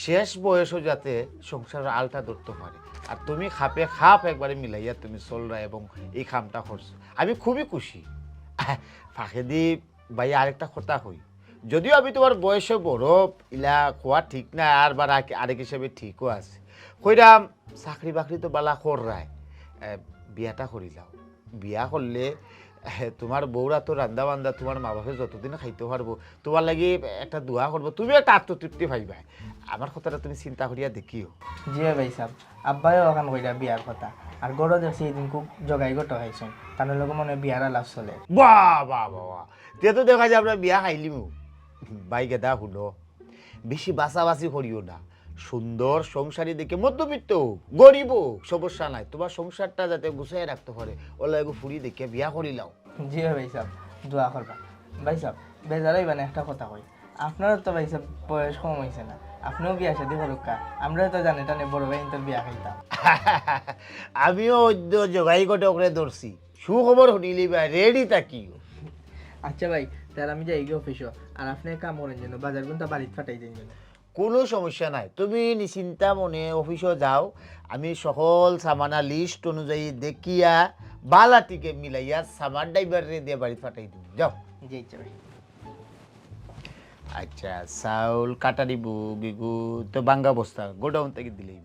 Speaker 2: শেষ বয়সও যাতে সংসারের আলটা ধরতে পারে, আর তুমি খাপে খাপ একবারে মিলাইয়া তুমি চলরা এবং এই কামটা করছো, আমি খুবই খুশি। ফাঁকে দি ভাই আরেকটা কথা কই, যদিও আমি তোমার বয়সে বড়, ইলা খোয়া ঠিক না, আর বা আরেক হিসেবে ঠিকও আছে, কইরাম চাকরি বাকরি তো বালা কররায়, বিয়াটা করিলাম। বিয়া করলে তোমার বউরা তো রান্দা বান্দা তোমার মা বাপে যতদিন খাইতে পারবো, তোমার লাগি একটা দোয়া করবো, তুমি একটা আত্মতৃপ্তি পাইবা। আমার কথাটা তুমি চিন্তা করিয়া দেখিও।
Speaker 1: জি ভাই সাহেব, আব্বাও ওখান কইরা বিয়ার কথা, আর গড়ও দেখছি এদিন খুব জগাই গটো খাইছেন, তার লোক মনে হয় বিয়ার আলাপ চলে।
Speaker 2: বাহ বাহ বাহ বাহ, তে তো দেখা যায় আমরা বিয়া খাইলিমু। ভাই গেদা শুনো, বেশি বাছাবাছি করিও না, সুন্দর সংসারী দেখে মধ্যবিত্ত হোক গরিব হোক সমস্যা নাই, তোমার সংসারটা যাতে গুছাই রাখতে পারে ওলা এগো ফুরি দেখে বিয়া করিলাও।
Speaker 1: জি ভাই সাহেব, দোয়া করবা। ভাই সাহেব বেজারাই মানে একটা কথা কই, আপনারও তো ভাই সাহেব বয়স কম হয়েছে না, আপনিও বিয়া শাদি করুকা, আমরাও তো জানি টানে বড় ভাই তোর বিয়া খাইতাম।
Speaker 2: আমিও অদ্য জগাই গটে করে ধরছি, সুখবর শুনিলি ভাই, রেডি থাকিও।
Speaker 1: আচ্ছা ভাই, তাহলে আমি যাই গিয়ে অফিসও, আর আপনি কাম করেন যেন বাজার কিন্তু বাড়িতে ফাটাই দেন যেন।
Speaker 2: কোনো সমস্যা নাই, তুমি নিশ্চিন্তা মনে অফিসে যাও, আমি সকল সামানা লিস্ট অনুযায়ী দেখিয়া বালাটিকে মিলাইয়া সামান ড্রাইভারে দিয়ে বাড়িতে পাঠাই দিব, যাও।
Speaker 1: জি আচ্ছা ভাই।
Speaker 2: আচ্ছা চাউল কাটা দিব, গিগু তো বাঙ্গা বস্তা গোডাউন থেকে দিলেই।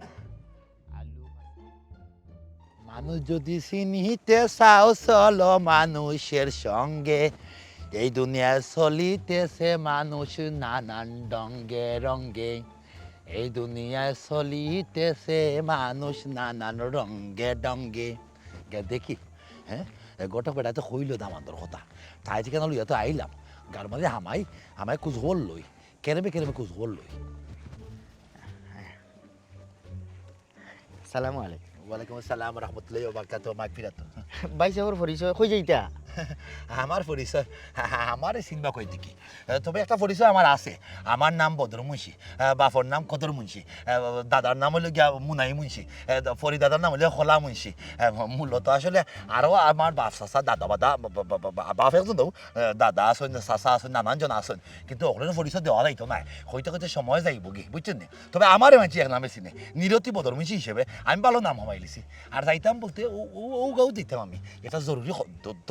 Speaker 9: মানুষ যদি চিনিতে চাও চলো মানুষের সঙ্গে, এই দুনিয়ায় চলিতেছে মানুষ নানান রঙ্গে রঙ্গে, এই দুনিয়ায় চলিতেছে মানুষ নানান রঙ্গে ডঙ্গে। দেখি হ্যাঁ গোটা বেটা তো হইল দামান্তর কথা, তাই যে কেন লইয়া তো আইলাম গার মাঝে হামাই হামাই কুচ হল লই, কেরেমে কেরেমে কুচ হল লই।
Speaker 2: সালামু আলাইকুম।
Speaker 9: ওয়ালাইকুম আসসালাম রহমতুল্লাহি ওয়া বারাকাতুহু। মাগফিরাত।
Speaker 2: ভাই সাহেবের পরিচয় কই যাইতা?
Speaker 9: আমার পরিচয় আমার সিনবা কই দেখি, তবে একটা পরিচয় আমার আছে, আমার নাম বদর মুন্সি, বাপর নাম কদর মুন্সি, দাদার নাম হলো গিয়া মুনাই মুন্সি, ফরি দাদার নাম হলো খোলা মুন্সি। মূলত আসলে আরও আমার বাপ চাচা দাদা বাদা বাপ একজন দাদা আসুন চাচা আসুন নানানজন আসুন, কিন্তু ওগুলোর পরিচয় দেওয়া যাইতো না, হইতে হইতে সময় যাইব কি বুঝছেন না। তবে আমার মানছি এক নামে চিনে নিরতি বদর মুন্সি হিসেবে আমি ভালো নাম হমাই লিছি, আর যাইতাম বলতে ও গাও দিতাম আমি, এটা জরুরি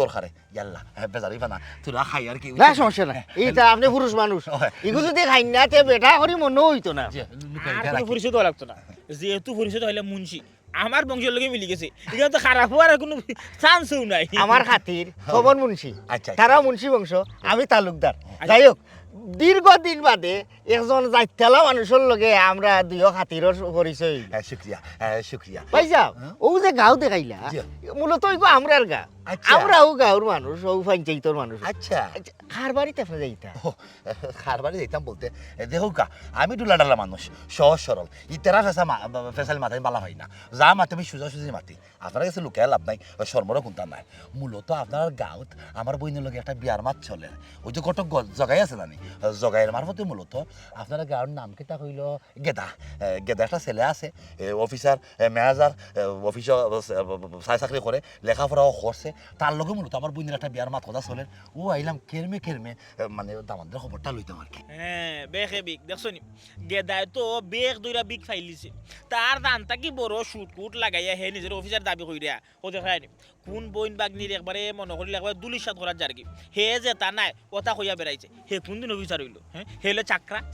Speaker 9: দরকারে। ইয়াল্লা বেজারি বানা তোরা খাই আর কি,
Speaker 2: না সমস্যা নাই, এইটা আপনি পুরুষ মানুষ, এগুলো যদি খাই না তে বেটা করি মনে হইতো না।
Speaker 3: আর কোনো পরিচয় দেওয়া লাগতো না, যেহেতু পরিচয় হইলে মুন্সি আমার বংশের লগে মিলি গেছে, এখানে তো খারাপ হওয়ার কোনো চান্সও নাই।
Speaker 2: আমার খাতির খবর মুন্সি,
Speaker 9: আচ্ছা।
Speaker 2: তারাও মুন্সি বংশ, আমি তালুকদার। যাই হোক দীর্ঘদিন বাদে একজন জাইতালা মানুষের লগে আমরা দুইও খাতিরের পরিচয়।
Speaker 9: শুক্রিয়া শুক্রিয়া।
Speaker 2: ভাই সাহেব ও যে গাঁও দেখাইলা
Speaker 9: জি।
Speaker 2: মূলত ওইগো আমরার গা,
Speaker 9: আচ্ছা।
Speaker 2: আমরাও গাঁওর মানুষ, ও পঞ্চায়েতের মানুষ।
Speaker 9: আচ্ছা
Speaker 2: কার বাড়িতে আপনি যাইতা?
Speaker 9: খারবারে যাইতাম বলতে দেখো কা আমি ডুলা ডালা মানুষ, সহজ সরল, ইতারা ফেসাল মাথায় বালা হয় না, যা মাতে আমি সোজা সুজি মাতি, আপনার কাছে লুকিয়ে লাভ নাই, সরমরও কোনটা নাই। মূলত আপনার গাঁৱত আমার বইনের লগে একটা বিয়ার মাত চলে, ওই যে কত জগাই আছে জানি, জগাইয়ের মারফতে মূলত আপনার গাঁৱৰ নাম কেটা কইল গেদা, গেদা একটা ছেলে আছে অফিসার ম্যানেজার, অফিসে চাকরি করে, লেখাপড়াও করছে, তার লগে মূলত আমার বোনের একটা বিয়ার মাত কথা চলেন ও আইলাম কেরমে মানে দামানদের খবরটা লইতাম আর কি
Speaker 3: হ্যাঁ বেখে বিক দেখছো নি গেদায় তো বেগ দুইরা বিগ ফাইলিছে তার দানটা কি বড় শুটকুট লাগাইয়া হে নিজের অফিসার দাবি কইরা ও দেখায় নি কোন বইন বাগনির একবারে মনে করিলে একবারে দুলিশাত করার জারকি হে যে তা নাই কথা কইয়া বেড়াইছে হে কোন দিন অফিসার হইলো হ্যাঁ হেলে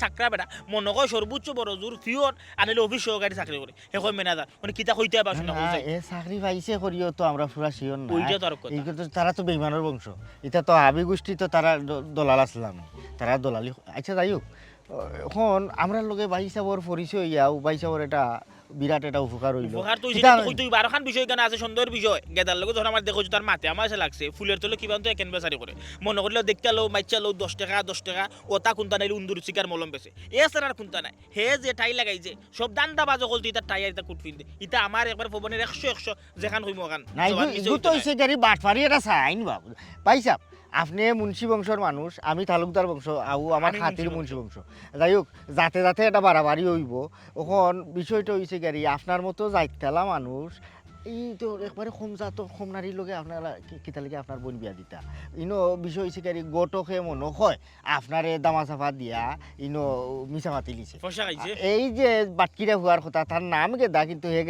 Speaker 3: চাকরা বেটা মনে কয় সর্বোচ্চ বড় জোর ফিওর আনিলে অফিস সহকারী চাকরি করে হে কয় ম্যানেজার মানে কিতা কইতে পারছ না
Speaker 2: না, এ চাকরি পাইছে করিও তো আমরা পুরা শিওর না
Speaker 3: ওইটা তো আর কথা।
Speaker 2: এই তো তারা তো বেইমানের বংশ এটা তো হাবি গোষ্ঠী তো তারা দলাল আসলাম তারা দলালি আচ্ছা যাই হোক এখন আমরা লগে বাইসাবর পরিচয় ইয়াও বাইসাবর এটা বিরাট এটা উপকার হইল
Speaker 3: উপকার তো হইছে কই তুই বারখান বিষয় কেন আছে সুন্দর বিষয় গেদার লগে ধর আমার দেখো তার মাতে আমার এসে লাগছে ফুলের তলে কিবা তো একেন বেচারি করে মনে করলে দেখতে লো মাইচা লো 10 টাকা ওটা কোনটা নাইলে উন্দুর শিকার মলম বেছে এ সারার কোনটা নাই হে যে টাই লাগাইছে সব দান্দা বাজো কল তুই তার টাই আর কুট ফিনদে ইটা আমার একবার ফবনের 100 যেখান কইমো গান
Speaker 2: না এগু তো হইছে গাড়ি বাটফারি এটা সাইন বাবু পাইছা আপনি মুন্সি বংশের মানুষ আমি তালুকদার বংশ আউ আমার খাতির মুন্সি বংশ যাই হোক যাতে যাতে এটা বাড়াবাড়ি হইব এখন বিষয়টা হইছে গাড়ি আপনার মতো যাইতালা মানুষ এই তো একবারে কম জাত কম নারীর লগে আপনারা কিতা লাগে আপনার বোন বিয়া দিতা ইনো বিষয় হইছে গাড়ি গটকে মনে হয় আপনারে দামা চাফা দিয়া ইনো মিছা মাতি লিছে
Speaker 3: পয়সা খাইছে
Speaker 2: এই যে বাটকিরা হুয়ার কথা তার নাম গেদা কিন্তু হে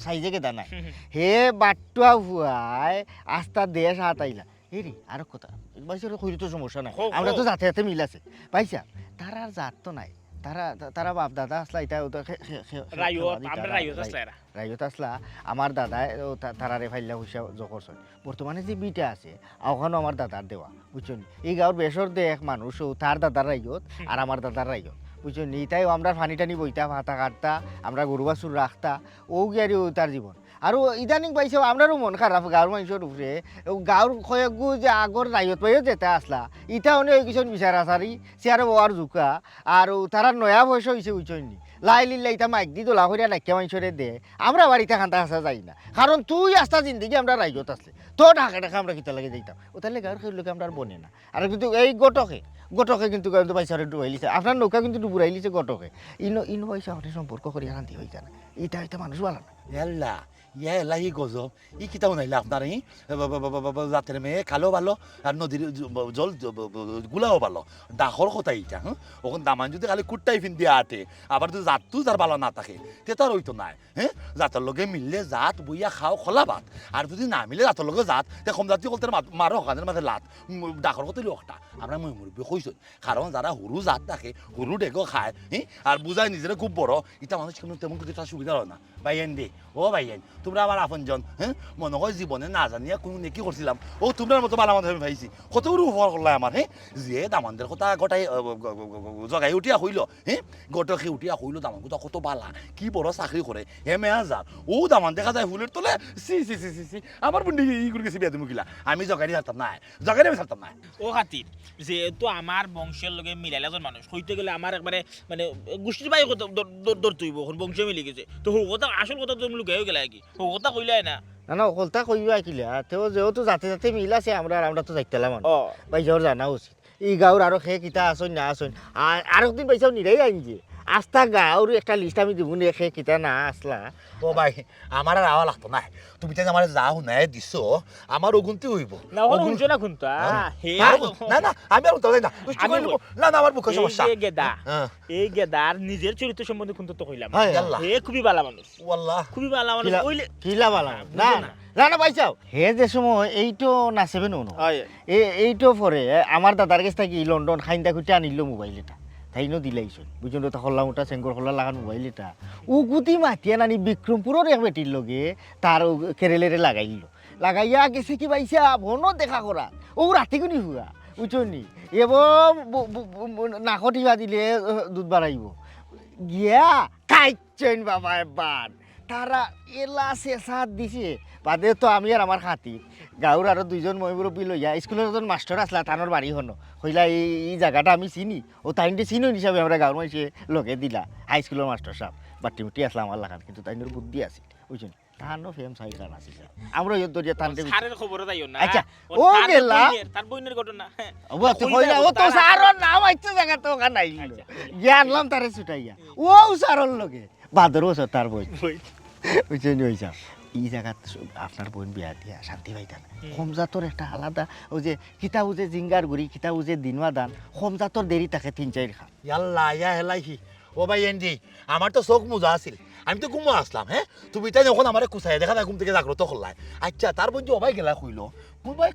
Speaker 2: সাইজে গেদা নাই হে বাটুয়া হুয়ায় আস্তা দেশ হাত আইলা হেরি আরো কথা বাইসা কইলে তো সমস্যা নাই আমরা তো যাতে যাতে মিল আছে পাইছা তার আর জাত তো নাই তারা বাপ দাদা আসলা এটা রাইয়ত আসলা আমার দাদা তারারে ফাইলা হইসা জকরছ বর্তমানে যে বিটা আছে ওখানেও আমার দাদার দেওয়া বুঝছেন এই গাঁৱৰ বেসর দেখ মানুষ তার দাদার রাইয়ত আর আমার দাদার রাইয়ত বুঝছেন এটাই আমরা পানি টানি বইতা ভাতা কাটতা আমরা গরু বাছুর রাখতা ও গিয়ারি তার জীবন আর ইদানিং পাইছে আমরারও মন খারাপ গাঁৱৰ মানুষের উপরে গাঁৱৰ কয়েকগু যে আগর রাইয়ত পাইও যেতে আসলা ইটা অনেক ওই কিছু বিচার আসারি চেয়ারে বওয়ার জুকা আর তারা নয়া বয়স হয়েছে বুঝছনি লাইলিল্লা ইটা মাইক দি দোলা করিয়া ডাকিয়া মানুষরে দে আমরা বাড়িতে খান্তা আসা যাই না কারণ তুই আস্তা জিন্দিগি আমরা রাইয়ত আসলে তো ঢাকা ঢাকা আমরা কিতা লাগে যাইতাম ও তাহলে গাঁৱৰ সেই লোকে আমরা আর বনে না আর কিন্তু এই গটকে কিন্তু পয়সারে ডুবাইলিছে আপনার নৌকা কিন্তু ডুবুরাইলিছে গটকে ইনো পয়সা হতে সম্পর্ক করিয়া শান্তি হইতা না এটা হইতে মানুষ ভালো না
Speaker 9: এল্লা এল্লা ই গজব ই কিতাও নাইলে আপনার এই জাতের মেয়ে খালেও ভালো আর নদীর জল গুলাও ভালো দাখর কথা এইটা হ্যাঁ ওখান দামান যদি খালি কুট্টাই ফিন দিয়ে আটে আবার যদি জাতটো যার ভালো না থাকে তে তার হইতো নাই হ্যাঁ জাতের লগে মিললে জাত বইয়া খাও খোলা ভাত আর যদি না মিলে জাতের লগে জাত তে কম জাতীয় কলতে মারো হকানের মাঝে লাত দাখর কথা লোকটা আমরা মুরব্বী কইসই কারণ যারা হুরু জাত থাকে হুরু ডেগো খায় হ্যাঁ আর বুঝায় নিজেরা খুব বড় এটা মানুষ কিন্তু তেমন কিছু তার সুবিধা হয় না ভাইয়েন দে ও ভাইয়েন তোমরা আমার আপনজন হ্যাঁ মনে হয় জীবনে না জানিয়া কোনো নেকি করছিলাম ও তোমরার মতো বালা মানুষ আমি ভাইছি কত উপকার করলাম আমার হ্যাঁ যে দামানদের কথা গোটাই জগাই উঠিয়া হইল হ্যাঁ গোটকে উঠিয়া হইল দামান কথা কত বালা কি বড় চাকরি করে হে মেয়াজার ও দামান দেখা যায় ফুলের তোলে সি আমার বন্ধু ই করে গেছি বেদে মুখিলা আমি জগাই ছাড়তাম না জগাই আমি ছাড়তাম না
Speaker 3: ও খাতির যেহেতু আমার বংশের লগে মিলাইলে এজন মানুষ হইতে গেলে আমার একবারে মানে গোষ্ঠীর বাই দৌড় তুইব বংশ মিলে গেছে তো কথা আসল কথা তুমি লুকাই গেলে কি কথা কইলাই না
Speaker 2: না কলতা কইবা কিলা তেও যেহেতু যাতে যাতে মিল আছে আমরা তো যাইতালাম বাইজাওর জানা উচিত এই গাঁৱৰ আৰু সে কিতা আসন না আসন আর একদিন পয়সাও নিরাই আনছে আস্তা গাঁৱৰ একটা লিস্ট আমি দিব নি সে কিতা না আসলা
Speaker 9: ও ভাই আমার আর আওয়া লাগতো না তুমি তাই আমার যা হুনায় দিছো আমার ওগুনতে হইব
Speaker 3: না ওর উঞ্চ না খুনতা হে
Speaker 9: না না আমি আর তাই না না না আমার বুকে সমস্যা
Speaker 3: এই গেদার নিজের চরিত্র সম্বন্ধে খুনতে তো কইলাম
Speaker 9: আল্লাহ
Speaker 3: হে খুবই ভালো মানুষ
Speaker 9: ওয়াল্লাহ
Speaker 3: খুবই ভালো মানুষ কইলে
Speaker 2: কিলা বালা না না পাইছাও হে যে সময় এইটো নাচেবে নো এইটো পরে আমার দাদার কাছ থেকে লন্ডন খাইন্দা খুঁটে আনিল মোবাইল এটা তাইনো দিলাইছ বুঝুন তো হল্লা মোটা সেঙ্গর হল্লা লাগান মোবাইল এটা ও গুতি মাতিয়া নানি বিক্রমপুরের এক বেটির লগে তার কেরেলেরে লাগাইয়া গেছে কি পাইছা ভনো দেখা করা ও রাতি কোনি হুয়া বুঝনি এবং নাকত হিবা দিলে দুধ বাড়াইব গিয়া খাইছেন বাবা এবার তারা এলা চেঁচাত দিছে বাদে তো আমি আর আমার খাতির গাঁৱৰ আৰু দুইজন মই মুৰব্বী লইয়া স্কুলৰ এজন মাষ্টৰ আসলা তানোর বাড়ি হন হইলা এই জায়গাটা আমি চিনি ও তাইনটি চিনো হিসাবে আমরা গাঁৱৰ মানুষে লগে দিলা হাই স্কুলের মাস্টার সাহেব বাটি মুটি আসলা আমার লাগান কিন্তু তাইনোর বুদ্ধি আছিল বুঝছেন তাহানো ফেম সাইকান আছিল আমরা ইয়ত দরিয়া তানতে
Speaker 3: সারের খবর তাইও না
Speaker 2: আচ্ছা ও গেলা
Speaker 3: তার বইনের ঘটনা
Speaker 2: ও তো কইলা ও তো সারর নাম আইতে জায়গা তো ওখানে আইল গিয়া আনলাম তারে ছুটাইয়া ও সারর লগে বাদরও তার বই বুঝছেন হইছা এই জায়গাত আপনার বোন বিয়া দিয়া শান্তি পাইতা না হোমজাতর একটা আলাদা ওই যে কিতা উজে জিঙ্গার গুড়ি কিতা উজে দিনওয়া দান হোমজাতর দেরি থাকে 3-4 খান
Speaker 9: ইয়াল্লা ইয়া হেলাইহি ও ভাই এন্ডি আমার তো চোখ মোজা আছিল আমি তো ঘুমো আসলাম হ্যাঁ তুমি তাই যখন আমার কুচাই দেখা না ঘুম থেকে জাগ্রত করলাই আচ্ছা তার বন্ধু অবাই গেলা কইল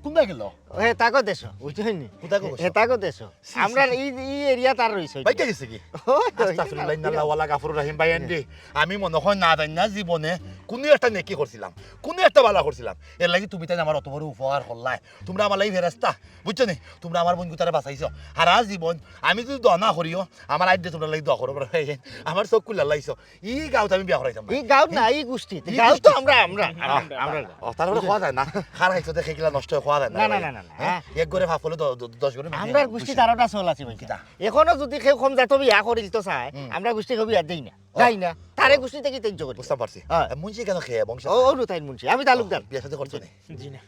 Speaker 9: কোনবাই গেল
Speaker 2: হে তাকো দেশ বুঝছেন
Speaker 9: কোথায় গেছো?
Speaker 2: হে তাকো দেশ আমরা এই এরিয়া তার রইছে
Speaker 9: বাইকে গেছে কি আস্তাগফিরুল্লাহ ইন্নাল্লাহ ওয়ালা গাফুরুর রহিম ভাই এন্ডি আমি মনে হয় না জানি না জীবনে কোনো একটা নেকি করছিলাম কোনো একটা বালা করছিলাম এর লাগি তুমি তাই আমার অত বড় উপকার করলাই তোমরা আমার লাগি ফেরেস্তা বুঝছো নি তোমরা আমার বন্ধু তারা বাঁচাইছো হারা জীবন আমি যদি দোয়া না করিও আমার আইডে তোমরা লাগি দোয়া করো আমার চোখ খুলে লাইছো ই গাঁত আমি বিয়া করাইতাম
Speaker 2: এই গাঁও না এই গোষ্ঠী গাঁও তো আমরা
Speaker 9: তারপরে খাওয়া যায় না খার খাইছো দেখে গেলা নষ্ট হয়ে খাওয়া যায়
Speaker 2: না, না, না, না, না।
Speaker 9: হ্যাঁ, এক করে ভাব হলো 10 করে
Speaker 2: আমরা গোষ্ঠী তারটা চল আছে ভাই
Speaker 9: কিতা?
Speaker 2: এখনো যদি কেউ কম জাত বিয়া করিল তো চাই আমরা গোষ্ঠী কেউ বিয়া দেই না যাই না তারে গোষ্ঠী থেকে তেজ্য করি
Speaker 9: বুঝতে পারছি
Speaker 2: হ্যাঁ।
Speaker 9: মুন্সি কেন খেয়ে বংশ
Speaker 2: ও ও তাই মুন্সি আমি তালুকদার
Speaker 9: বিয়া সাথে করছো নি
Speaker 3: জি না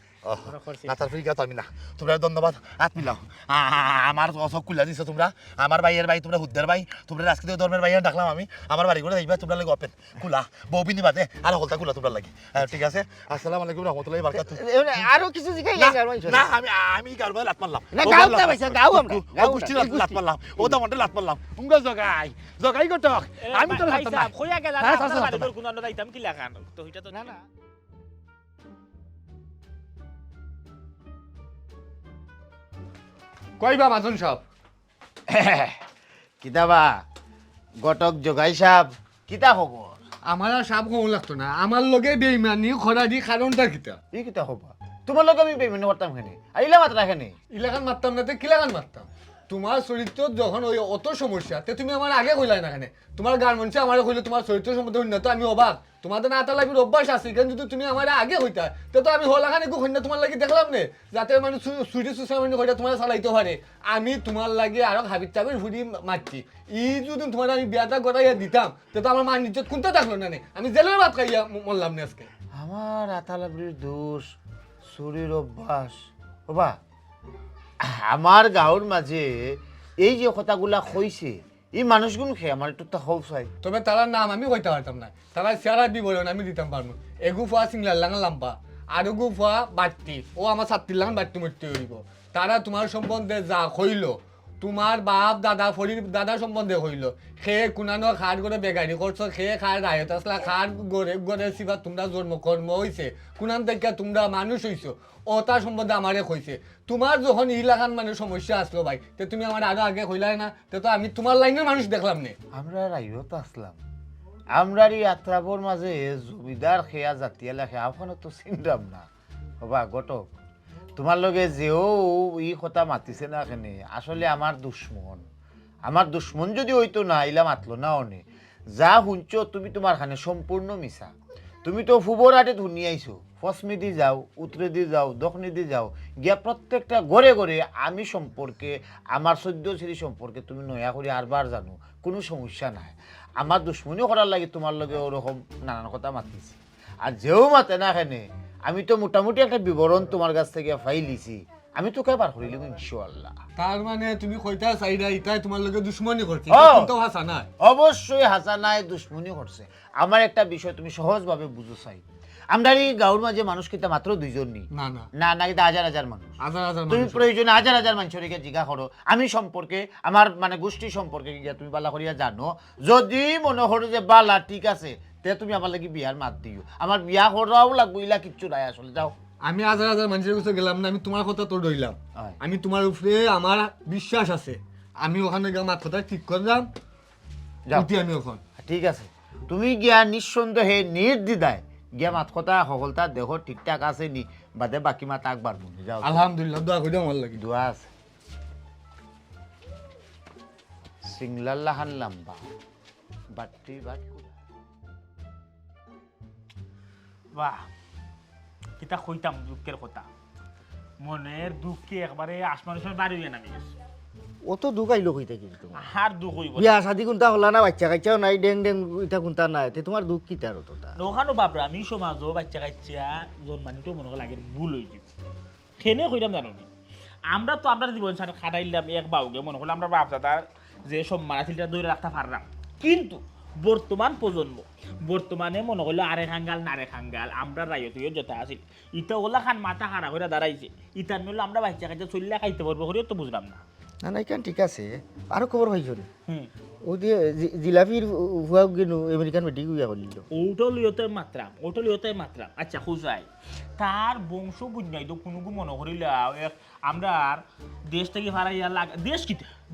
Speaker 9: না তার ফিরে আমি না তোমরা ধন্যবাদ হাত মিলাও আমার সব কুলা দিছো তোমরা আমার ভাইয়ের ভাই তোমরা হুদ্দের ভাই তোমরা রাজকীয় ধর্মের ভাই ডাকলাম আমি আমার বাড়ি করে যাইবা তোমরা লাগে ওপেন কুলা বউবিনি বাদে আর হলতা কুলা তোমরা লাগে ঠিক আছে আসসালামু আলাইকুম রাহমাতুল্লাহি বারাকাতুহু
Speaker 2: আরো কিছু জিগাই
Speaker 9: না আমি কারবার লাত মারলাম
Speaker 2: না, গাঁওটা পাইছে, গাঁও আমরা, গাঁও
Speaker 9: গোষ্ঠী
Speaker 2: আমরা,
Speaker 9: লাত মারলাম ও দামন্ডে লাত মারলাম উঙ্গা জগাই গটক আমি তো লাত না
Speaker 3: কইয়া গেলা
Speaker 9: হ্যাঁ,
Speaker 3: আপনার
Speaker 9: আচ্ছা,
Speaker 3: বাড়ি
Speaker 9: আচ্ছা।
Speaker 3: তোর কোন যাইতাম কি লাগান তো হইতা তো
Speaker 2: না না
Speaker 8: কইবা মাজন সাহেব
Speaker 2: কিতাবা গটক জগাই সাহেব কিতা খবর
Speaker 8: আমার আর সাপ কম লাগতো না আমার লগে বেইমানি খরা দি কারণটা কিতা
Speaker 2: এই কিতা খবর তোমার লোক আমি পেমেন্ট করতাম খানে আইলা মাত্রা খানে
Speaker 8: ইলাকান মারতাম না তে কিলাকান মারতাম তোমার চরিত্র যখন ওই অত সমস্যা তে তুমি আমার আগে কইলাই না কেন তোমার গার্মেন্টসে আমার কইলে তোমার চরিত্র সম্বন্ধে উন্নত আমি অবাক তোমাদের না আতা লাগি অভ্যাস আছে কিন্তু যদি তুমি আমার আগে হইতা তে তো আমি হলাখান একটু কন্যা তোমার লাগি দেখলাম নে যাতে মানে সুইটি সুসামানি কইটা তোমার চালাইতে পারে আমি তোমার লাগি আরো হাবিত চাবির ফুড়ি মারছি ই যদি তোমার আমি বিয়াটা গড়াইয়া দিতাম তে তো আমার মান নিশ্চয় কোনটা থাকলো না নে আমি জেলের ভাত খাইয়া মরলাম না আজকে
Speaker 2: আমার আতালাবির দোষ চুরির অভ্যাস বাবা আমার গাঁৱৰ মাঝে এই যে কথাগুলা কইছে এই মানুষগুলো খেয়ে আমার একটু হব চাই
Speaker 8: তবে তার নাম আমি কইতে পারতাম না তারা চেহারা বিবরণ আমি দিতাম পারবো এগুফা সিংলার লাগান লাম্পা আর গুফা বাট্টি ও আমার ছাত্রীর লাগান বাট্টি মরতে হইব তারা তোমার সম্বন্ধে যা কইল তোমার বাপ দাদা ফরির দাদা সম্বন্ধে হইল সে কুনানো খার করে বেগারি করছো সে খার রায়ত আসলা খার গড়ে গড়ে সিবা তোমরা জন্মকর্ম হইছে কুনান থেকে তোমরা মানুষ হইছো ও তার সম্বন্ধে আমারে কইছে তোমার যখন ইলাকান মানে সমস্যা আসলো ভাই তে তুমি আমার আরো আগে কইলাই না তে তো আমি তোমার লাইনের মানুষ দেখলাম নে
Speaker 2: আমরা রাইত আসলাম আমরার এই আত্রাবর মাঝে জমিদার খেয়া জাতীয় লেখে আপনার তো চিন্তাম না বাবা গটক তোমার লগে যেও ই কথা মাতিছে না কেনে আসলে আমার দুশ্মন যদি হইতো না ইলা মাতলো না অনে যা শুনছো তুমি তোমার খানে সম্পূর্ণ মিছা তুমি তো ফুবর আটে ধুনিয়াইছো পশ্চিমে দি যাও উত্তরে দি যাও দক্ষিণে দি যাও গিয়া প্রত্যেকটা ঘরে ঘরে আমি সম্পর্কে আমার 14 শ্রী সম্পর্কে তুমি নয়া করে আরবার জানো কোনো সমস্যা নাই আমার দুশ্মনী করার লাগে তোমার লগে ওরকম নানান কথা মাতিছি আর যেও মাতে না এখানে আমি তো মোটামুটি একটা বিবরণ তোমার কাছ থেকে ফাইলিছি আমি তোকে বার করিলাম ইনশাআল্লাহ
Speaker 8: তার মানে তুমি কইতা চাইরা ইতাই তোমার লগে দুশ্মনী করছে
Speaker 2: ও।
Speaker 8: কিন্তু হাসা না
Speaker 2: অবশ্যই হাসানায় দুশ্মনী করছে আমার একটা বিষয় তুমি সহজভাবে বুঝো চাই আমরা এই গাঁৱৰ মাঝে মানুষ কিন্তু মাত্র 2 জন নেই
Speaker 8: না না
Speaker 2: না না কিন্তু হাজার হাজার মানুষ
Speaker 8: হাজার হাজার
Speaker 2: তুমি
Speaker 8: মানুষ।
Speaker 2: প্রয়োজনে হাজার হাজার মানুষের জিজ্ঞা করো আমি সম্পর্কে আমার মানে গোষ্ঠী সম্পর্কে গিয়া তুমি বালা করিয়া জানো যদি মনে করো যে বালা ঠিক আছে তে তুমি আমার লাগি বিয়ার মাত দিও আমার বিয়া করাও লাগবো ইলা কিচ্ছু নাই আসলে যাও
Speaker 8: আমি হাজার হাজার মানুষের কাছে গেলাম না আমি তোমার কথা তো রইলাম
Speaker 2: হয়।
Speaker 8: আমি তোমার উপরে আমার বিশ্বাস আছে আমি ওখানে গিয়ে আমার কথা ঠিক করলাম
Speaker 2: যাও।
Speaker 8: উঠি আমি ওখান
Speaker 2: ঠিক আছে তুমি গিয়া নিঃসন্দেহে নির্দ্বিধায় গিয়া মাত কথা সকলতা দেহ ঠিকঠাক আছে নি বাদে বাকি মাত আগবার মনে যাও
Speaker 8: আলহামদুলিল্লাহ দোয়া করে আমার লাগে
Speaker 2: দোয়া আছে সিংলাল্লাহান লাম্বা বাট্টি বাটকুড়া
Speaker 3: বাহ কিতা কইতাম দুঃখের কথা মনের দুঃখে একবারে আসমানের সময় বাড়ি হয়ে নামি গেছে
Speaker 2: অত দুগাইলো কইতে কিন্তু তোমার
Speaker 3: আর দুঃখ হইব
Speaker 2: বিয়া শাদি কোনটা হলা না বাচ্চা কাচ্চাও নাই ডেং ডেং এটা কোনটা নাই তে তোমার দুঃখ কি তার অতটা
Speaker 3: ওখানো বাপরা আমি সমাজও বাচ্চা কাচ্চা জন্মানিটো মনে হয় লাগে ভুল হয়ে যাব খেনে কইতাম জানো নি আমরা তো আমরা জীবন সাথে খাটাইলাম এক বাউকে মনে হলো আমরা বাপ দাদার যে সম্মান আছিল ধরে রাখতে পারলাম কিন্তু বর্তমান প্রজন্ম বর্তমানে মনে করলো আরে খাঙ্গাল নারে খাঙ্গাল আমরা রায়তীয় যেটা আছিল ইটা ওলা খান মাথা খারাপ করে দাঁড়াইছে ইটার মিললে আমরা বাচ্চা কাছে চললে খাইতে পারবো করিও তো বুঝলাম না।
Speaker 2: না না কেন ঠিক আছে আরো খবর পাইছো রে
Speaker 3: হুম
Speaker 2: ও যে জিলাপির হুয়া গেল আমেরিকান বেটি গুয়া করলিল
Speaker 3: ওটা লিওতে মাত্রা আচ্ছা খুঁজাই তার বংশ বুঝাই তো কোনো মনে করিল আমরা দেশ থেকে ভাড়াইয়া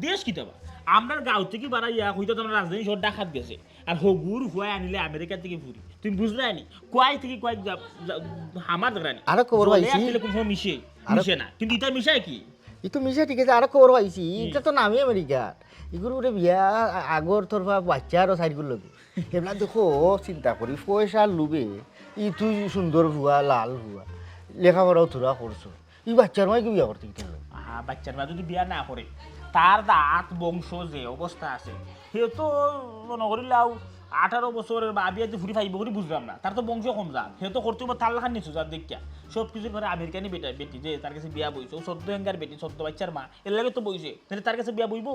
Speaker 3: দেশ কিতা বা আমরা গাঁও থেকে ভাড়াইয়া হয়তো তোমার রাজধানী শহর ডাকাত গেছে আর হগুর হুয়াই আনিলে আমেরিকা থেকে ফুরি তুমি বুঝলে আনি কয় থেকে কয় হামার জানি
Speaker 2: আরো খবর পাইছি
Speaker 3: কোন সময় মিশে না কিন্তু এটা মিশায় কি
Speaker 2: ই তো মিশা ঠিক আছে আরো খবর পাইছি এটা তো নামই আমেরিকার এগুলো ওটা বিয়া আগর তোরফা বাচ্চা আরো সাইডগুলো লগে এগুলা দেখো চিন্তা করি পয়সা লুবে ই তুই সুন্দর হুয়া লাল হুয়া লেখাপড়াও তোরা করছো ই বাচ্চার মাই কি বিয়া করতে গেল
Speaker 3: বাচ্চার মা যদি বিয়া না করে তার দাঁত বংশ যে অবস্থা আছে সে তো মনে করিলাও 18 বছরের বা বিয়াতে ফুরি ফাইব করে বুঝলাম না তার তো বংশ কম যান সে তো করতে তার লাখান নিচু যার দেখিয়া সব কিছুর পরে আমেরিকানি বেটি যে তার কাছে বিয়া বইছে ও 14 এঙ্গার বেটি 14 বাচ্চার মা এর লাগে তো বইছে তাহলে তার কাছে বিয়া বইবো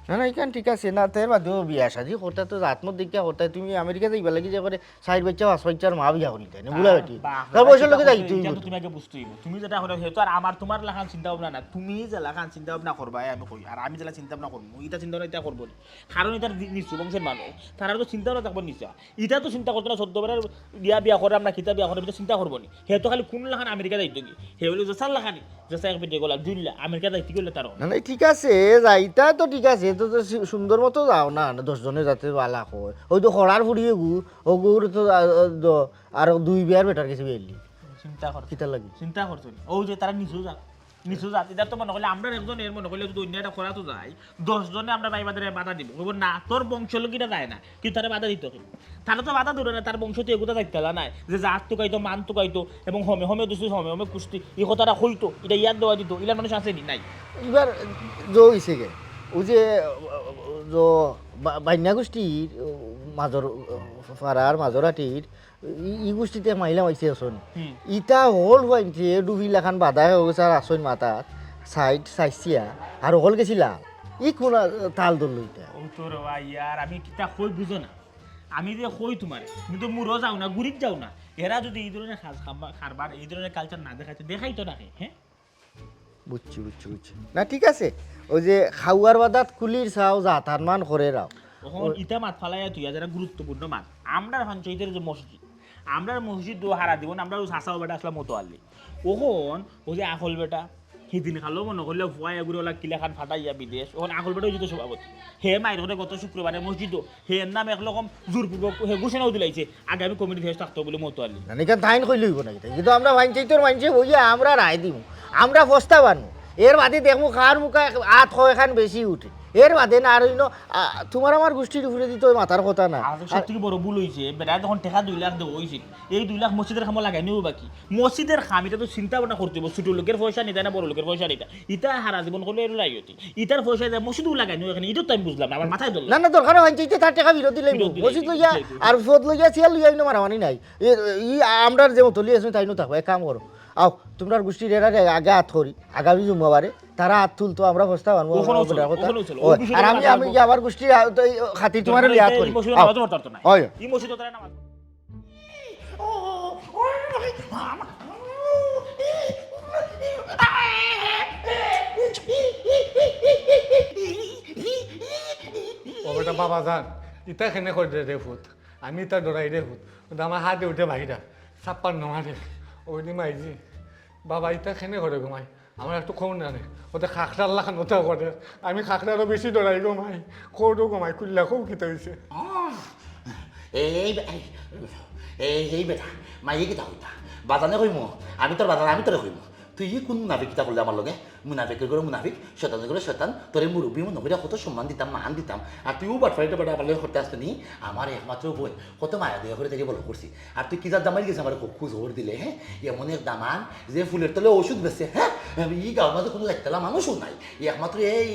Speaker 2: না না এখান ঠিক আছে না তার বাদেও বিয়া সাজি করতে তো আত্মত দেখিয়া করতে তুমি আমেরিকা যাইবা লাগি যে করে সাইড বাচ্চা 5 বাচ্চার মা বিয়া করি তাই না বুড়া বেটি তার বয়সের লোকে যাই
Speaker 3: তুমি আগে বুঝতে হইব তুমি যেটা করে সেটা আর আমার তোমার লাখান চিন্তা ভাবনা না তুমি যে লাখান চিন্তা ভাবনা করবা আমি কই আর আমি যেটা চিন্তা ভাবনা করবো এটা চিন্তা ভাবনা এটা করবো না কারণ এটার নিশ্চয় বংশের মানুষ তারা তো চিন্তা ভাবনা থাকবো নিশ্চয় এটা তো চিন্তা করতো না 14 বারের বিয়া করে আমরা কিতা বিয়া করে এটা চিন্তা করবো নি সে তো খালি কোন লাখান আমেরিকা যাইতো কি হে বলে যে 4 লাখানি যে 1 বেটে গলা দুইলা আমেরিকা যাইতে গেলে তার
Speaker 2: না না ঠিক আছে যাইতা তো ঠিক আছে তো তো সুন্দর মতো যাও না 10 জনে যাতে বালা হয় ওই তো খরার ফুড়িয়ে গু ও গুর তো আর 2 বিয়ার বেটার কিছু বেলি
Speaker 3: চিন্তা কর
Speaker 2: কিতা লাগি
Speaker 3: চিন্তা করছো ও যে তারা নিচু জাত এটা তো মনে করলে আমরা একজন এর মনে করলে যদি অন্য একটা করা তো যায় 10 জনে আমরা ভাই বাজারে বাধা দিব বলবো না তোর বংশ লোকিটা যায় না কিন্তু তারা বাধা দিত তারা তো বাধা ধরে না তার বংশ তো এগুলো দায়িত্ব নাই যে জাত তো গাইতো মান তো গাইতো এবং হোমে দুসু হোমে কুস্তি এই কথাটা হইতো এটা ইয়াদ দেওয়া দিত ইলার মানুষ আছে নি নাই
Speaker 2: এবার জো হইছে গে ও যে বান্যা গোষ্ঠীর মাজর ফারার মাজরাটির ই গোষ্ঠীতে মাইলা মাইছে আসন ইটা হল হইছে ডুবি লাখান বাধা হয়ে গেছে আর আসন মাথার সাইড সাইসিয়া আর হল গেছিলা ই কোন তাল ধরল ইটা
Speaker 3: ও তোর ইয়ার আমি কিতা কই বুঝো না আমি যে কই তোমার তুমি তো মুরো যাও না গুরিত যাও না এরা যদি এই ধরনের খাবার এই ধরনের কালচার না দেখাইতো দেখাইতো না হ্যাঁ
Speaker 2: বুঝছি না ঠিক আছে ওই যে খাওয়ার বাদাত কুলির চাও জাতার মান করে রাও
Speaker 3: তখন ইটা মাত ফালাইয়া তুই যারা গুরুত্বপূর্ণ মাত আমরা পঞ্চায়েতের যে মসজিদ আমরা মসজিদ দো হারা দিব আমরা চাষা বেটা আসলাম মতো আনলি ওখন ও যে আখল বেটা সেদিন খালো মনে করলে ভয় এগুলো ওলা কিলা খান ফাটাইয়া বিদেশ ওখান আখল বেটাও যেত সভাপতি হে মায়ের ঘরে গত শুক্রবারে মসজিদও হে নাম একরকম জোরপূর্বক হে ঘোষণাও দিলাইছে আগামী কমিটি ভেস থাকতো বলে মতো আনলি
Speaker 2: না তাইন কইলে হইব না কিন্তু আমরা পঞ্চায়েতের মানছে বইয়া আমরা রায় দিব আমরা বস্তা বানু এর বাদে দেখবো খার মুখা আত হয় খান বেশি উঠে এর বাদে না আর তোমার আমার গোষ্ঠীর উপরে দিতে মাথার কথা না
Speaker 3: সব থেকে বড় ভুল হয়েছে বেটা যখন টেকা 2 লাখ দেওয়া হয়েছিল এই 2 লাখ মসজিদের খামো লাগাই নিও বাকি মসজিদের খাম এটা তো চিন্তা ভাবনা করতে হবে ছোট লোকের পয়সা নিতে না বড় লোকের পয়সা নিতে ইটা হারা জীবন করলে এর লাইতি ইটার পয়সা দেয় মসজিদও লাগাই নিও এখানে এটা তো আমি বুঝলাম না আমার মাথায় ধরলাম
Speaker 2: না দরকার পঞ্চায়েতে তার টাকা বিরোধী লাগবে মসজিদ লইয়া আর ফদ লইয়া চেয়ার লইয়া মারামানি নাই ই আমরা যে মতো লিয়ে তাই নো থাকবো এক কাম করো আও তোমরা গোষ্ঠীর এরা আগে হাত করি আগামী জুম্মাবারে তারা হাত তুলতো আমরা বস্তা বানবো আর আমি আমার গোষ্ঠীর খাতির তোমার হাত করি হয়
Speaker 3: এই মসজিদ তারা নামাজ
Speaker 8: ও বেটা বাবা যান ইটা খেনে করে দে ফুট আমি ইটা ডরাই দে ফুট আমার হাতে উঠে বাহিরা 56 মারে ওইনি মাইজি বাবা ইটা খেনে করে ঘুমাই আমার একটু খবর না রে ওদের খাকড়ার লাখান ওটা করে আমি খাকড়ারও বেশি ডরাই ঘুমাই কোর্টও ঘুমাই কুল্লা খুব খিতে হয়েছে
Speaker 7: এই বেটা মাইয়ে কিতা হইতা বাজানে কইম আমি তোর বাজান আমি তোরে কইম তুই কোন মুনাফিক কিতা করলে আমার লগে মুনাফিকের করে মুনাফিক শতানের করে শতান তোরে মুরব্বী মনে করে কত সম্মান দিতাম মান দিতাম আর তুইও বাটফাইটা বাটা আমার লগে করতে আসতে নি আমার একমাত্র বই কত মায়া দেয়া করে থেকে বলো করছি আর তুই কিজার দামাই গেছে আমার খুব জোর দিলে হ্যাঁ এমন এক দামান যে ফুলের তলে ওষুধ বেছে হ্যাঁ ই গাঁর মাঝে কোনো একতলা মানুষও নাই একমাত্র এই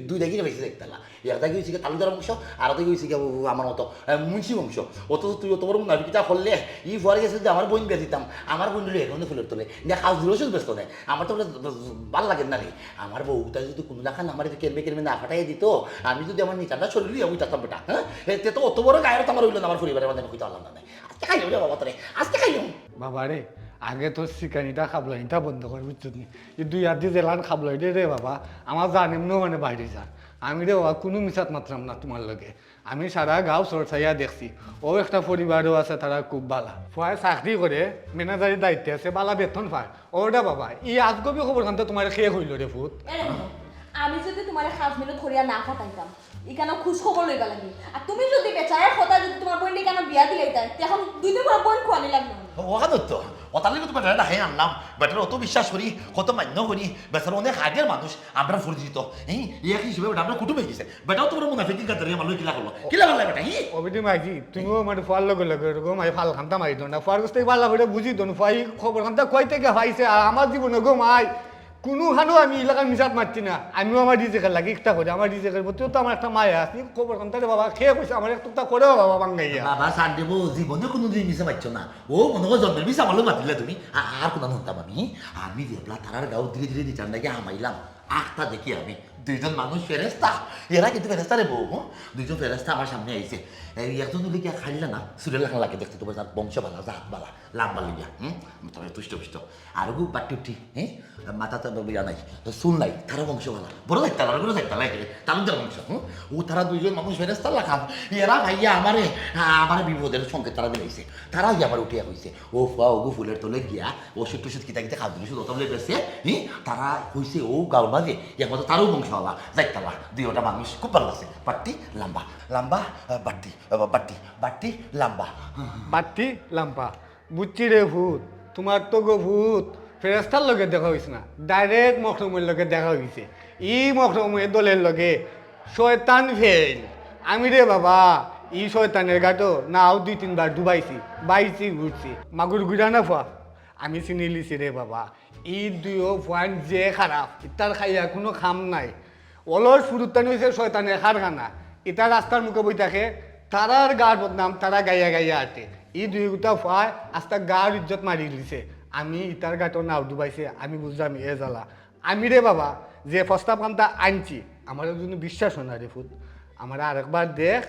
Speaker 7: দুই দাগিরে বেশি একতলা একটা গিয়েছি তালুদার বংশ আর একটা গিয়েছি আমার মতো মুন্সি বংশ অত তুই অত বড় মুনাফিকটা করলে ই পরে গেছে যে আমার বোন বেয়ে দিতাম আমার বোন দিলে এখন ফুলের তলে খাস দূর ওষুধ ব্যস্ত নেই আমার তো ভাল লাগে না
Speaker 9: রে আমার বউটা যদি কোনো লাখান আমার কেরমে কেরমে না ফাটাই দিত আমি যদি আমার নিচারটা শরীর লিয়ে উঠাতাম বেটা হ্যাঁ এতে তো অত বড় গায়ের তো আমার হইল না আমার পরিবারের মধ্যে আমি কইতে পারলাম না আজকে খাইলাম রে বাবা তোরে আজকে খাইলাম
Speaker 8: বাবা রে আগে তো চিকানিটা খাবলাইটা বন্ধ করে বুঝছো নি এই 2 হাত দিয়ে জেলান খাবলাই রে বাবা আমার জান এমনিও মানে বাইরে যান আমি রে বাবা কোনো মিশাত মাত্রাম না তোমার লগে আমি সারা গাঁও চর্চাইয়া দেখছি ও একটা পরিবারও আছে তারা খুব বালা ফুয়ায় চাকরি করে ম্যানেজারের দায়িত্বে আছে বালা বেতন পায় ওটা বাবা ই আজগবি খবর খান তো তোমার খেয়ে হইল রে ফুট
Speaker 6: আমি যদি তোমার 5 মিনিট ধরিয়া না ফাটাইতাম এখানে খোঁজ খবর লইবা লাগি আর তুমি যদি বেচারার কথা যদি তোমার বোন কেন বিয়া দিলাইতাই তখন 2 দিন পর বোন খোয়ানি লাগলো
Speaker 9: ওখানে তো ওতালে কিন্তু বেটারা ডাকে আনলাম বেটারা অত বিশ্বাস করি কত মান্য করি বেচারা অনেক আগের মানুষ আমরা পরিচিত এই এক হিসেবে বেটা আমরা কুটুম হয়ে গেছে বেটাও তোমার মুনাফিকি কাতারে আমার কিলা করলো কিলা করলো বেটা হি
Speaker 8: অবিধি মাইজি তুমিও মানে ফুয়ার লগে লগে এরকম মাই ফাল খান্তা মারি দো না ফুয়ার কাছ থেকে পাল্লা করে বুঝি দো ফুয়াই খবর খান্তা কই থেকে পাইছে আর আমার জীবনে গো মাই কোনো হানো আমি এলাকার মিশাত মারছি না আমিও আমার রিজেকের লাগে একটা করে আমার রিজেকের প্রতিও তো আমার একটা মায়া আছে খবর খান্তা রে বাবা খেয়ে কইছে আমার একটা করেও বাবা বাঙ্গাইয়া
Speaker 9: বাবা সার দেবো জীবনে কোনো দিন মিশে পাচ্ছ না ও মনে করো জন্মের মিশে আমার লোক মাতিলে তুমি আর কোনো হতাম আমি দেখলা তারার গাও ধীরে ধীরে দিতাম নাকি হামাইলাম আখটা দেখি আমি 2 জন মানুষ ফেরেস্তা এরা কিন্তু ফেরেস্তা রে বউ 2 জন ফেরেস্তা আমার সামনে আইছে একজন যদি কি খাইলা না সুরের লেখা লাগে দেখতে তোমার তার বংশ বালা জাত বালা লাম্বা লিয়া তবে তুষ্ট পুষ্ট আর গু বাটি উঠি হ্যাঁ মাথা তো বিয়া নাই চুল নাই তারা বংশ বালা বড় দেখতে লাগে বড় দেখতে লাগে তালুকদার বংশ ও তারা 2 জন মানুষ ফেরেস্তা লাখাম এরা ভাইয়া আমারে বিপদের সংকেত তারা দিলাইছে তারা গিয়ে আমার উঠিয়া হয়েছে ও ফুয়া ও ফুলের তলে গিয়া ওষুধ টুষুধ কিতা কিতা খাদ্য ওষুধ ওটা বলে বেছে তারা হয়েছে ও গাঁর মাঝে একমাত্র তারও বংশওয়ালা যাইতালা 2টা মানুষ খুব ভালো আছে বাট্টি লাম্বা লাম্বা বাট্টি বাট্টি বাট্টি লাম্বা
Speaker 8: বাট্টি লাম্পা বুঝছি রে ভূত তোমার তো গো ভূত ফেরেস্তার লগে দেখা হয়েছে না ডাইরেক্ট মখরমের লগে দেখা হয়েছে ই মখরমের দলের লগে শয়তান ফেল আমি রে বাবা ই শয়তানের গাটো নাও 2-3 বার ডুবাইছি বাইছি ঘুরছি মাগুর ঘুরা না ফুয়া আমি চিনি লিছি রে বাবা ই 2 পয়েন্ট যে খারাপ ইতার খাইয়া কোনো খাম নাই অলস ফুরুত্তানি হয়েছে শয়তানের খারখানা ইটা রাস্তার মুখে বই থাকে তারার গার বদনাম তারা গাইয়া গাইয়া আটে ই 2 গোটা ফুয়ায় আস্তা গার ইজ্জত মারি দিছে আমি ইটার গাটো নাও ডুবাইছে আমি বুঝলাম এ জ্বালা আমি রে বাবা যে প্রস্তাব কামটা আনছি আমার জন্য বিশ্বাস হয় না রে ফুট আমার আরেকবার দেখ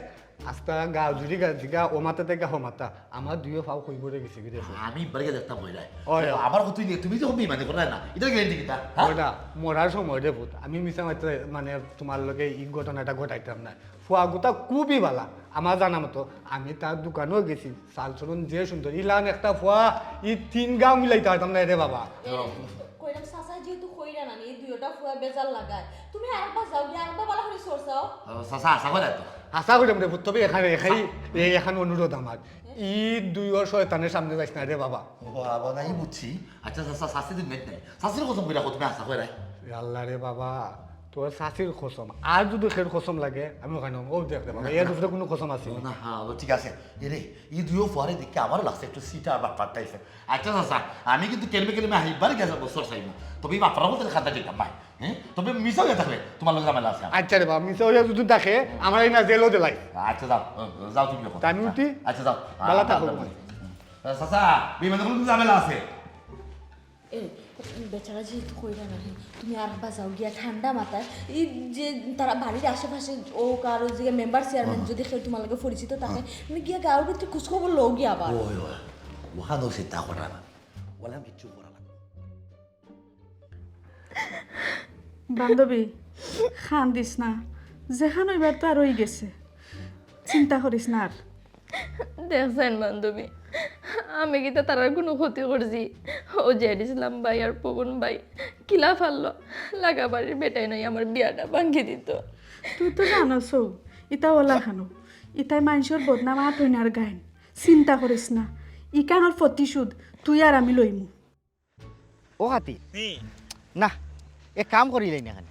Speaker 8: আস্তা গা জুড়ি গা জিগা ও মাথা থেকে হো মাথা আমার 2 ফাও কই পড়ে গেছে কি রে
Speaker 9: আমি বাড়িতে দেখতাম বই যায়
Speaker 8: ওই
Speaker 9: আমার কত তুমি তো হবি মানে করে না এটা গ্যারেন্টি কিতা
Speaker 8: ওটা মরার সময় রে ভূত আমি মিশা মাত্র মানে তোমার লগে ই ঘটনাটা ঘটাইতাম না ফুয়া গোটা খুবই ভালা আমার জানা মতো আমি তার দোকানেও গেছি চাল চলন যে সুন্দর ইলান একটা ফুয়া ই 3 গাঁও মিলাইতে পারতাম না রে বাবা
Speaker 6: কইলাম সাসা যেহেতু কইরা না এই 2টা ফুয়া বেজাল লাগায় তুমি আরেকবার যাও গিয়ে আরেকবার ভালো করে সরছাও
Speaker 9: সাসা আশা করে তো
Speaker 8: আশা করি রে ভূত তবে এখানে এখানে অনুরোধ আমার ই 2 শয়তানের সামনে যাইস না রে বাবা
Speaker 9: বাবা নাই বুঝছি আচ্ছা সাসা শাস্তি দিন নাই শাস্তির কথা কইরা তুমি আশা করে
Speaker 8: আল্লাহ রে বাবা তোর শাশির খসম আর যদি খের খসম লাগে আমি ওখানে ও দেখতে বাবা এর উপরে কোনো খসম আছে
Speaker 9: না হ্যাঁ ঠিক আছে এরে এই 2 পরে দেখে আমারও লাগছে একটু সিটা আর বাপার টাইপের আচ্ছা চাচা আমি কিন্তু কেলমে কেলমে হাইবার গেছে বছর চাইব তবে এই বাপার মতো খাতা দিতাম ভাই হ্যাঁ তবে মিশা হয়ে থাকলে তোমার লোক ঝামেলা আছে
Speaker 8: আচ্ছা রে বাবা মিশা হইয়া যদি দেখে আমার এই না জেলও দিলাই
Speaker 9: আচ্ছা যাও যাও তুমি
Speaker 8: তা আমি উঠি
Speaker 9: আচ্ছা যাও
Speaker 8: ভালো থাকো
Speaker 9: চাচা বিমানে কোনো ঝামেলা আছে
Speaker 6: এ বেচারা যেহেতু কইরা না তুমি আরেকবার যাও গিয়া ঠান্ডা মাথায় এই যে তারা বাড়ির আশেপাশে ও কারো যে মেম্বার চেয়ারম্যান যদি কেউ তোমার লগে পরিচিত থাকে তুমি গিয়া গাঁর ভিতরে খোঁজখবর লও গিয়া আবার
Speaker 9: ওই ওই ওখানেও চিন্তা করা না বললাম কিচ্ছু করা না
Speaker 4: বান্ধবী খান দিস না যেখানে এবার তো আর হয়ে গেছে চিন্তা করিস না আর
Speaker 5: দেখছেন বান্ধবী আমি কি তার কোনো ক্ষতি করছি ও জেড ইসলাম ভাই আর পবন ভাই কিলা ফাললো লাগা বাড়ির বেটাই নাই আমার বিয়াটা ভাঙ্গি দিত
Speaker 4: তুই তো জানোস ইটা ওলা খানো ইটাই মানুষের বদনাম আটইনার গায়ন চিন্তা করিস না ইকানোর প্রতিশোধ তুই আর আমি লইমু
Speaker 2: ও হাতি না এ কাম করিলাই না এখানে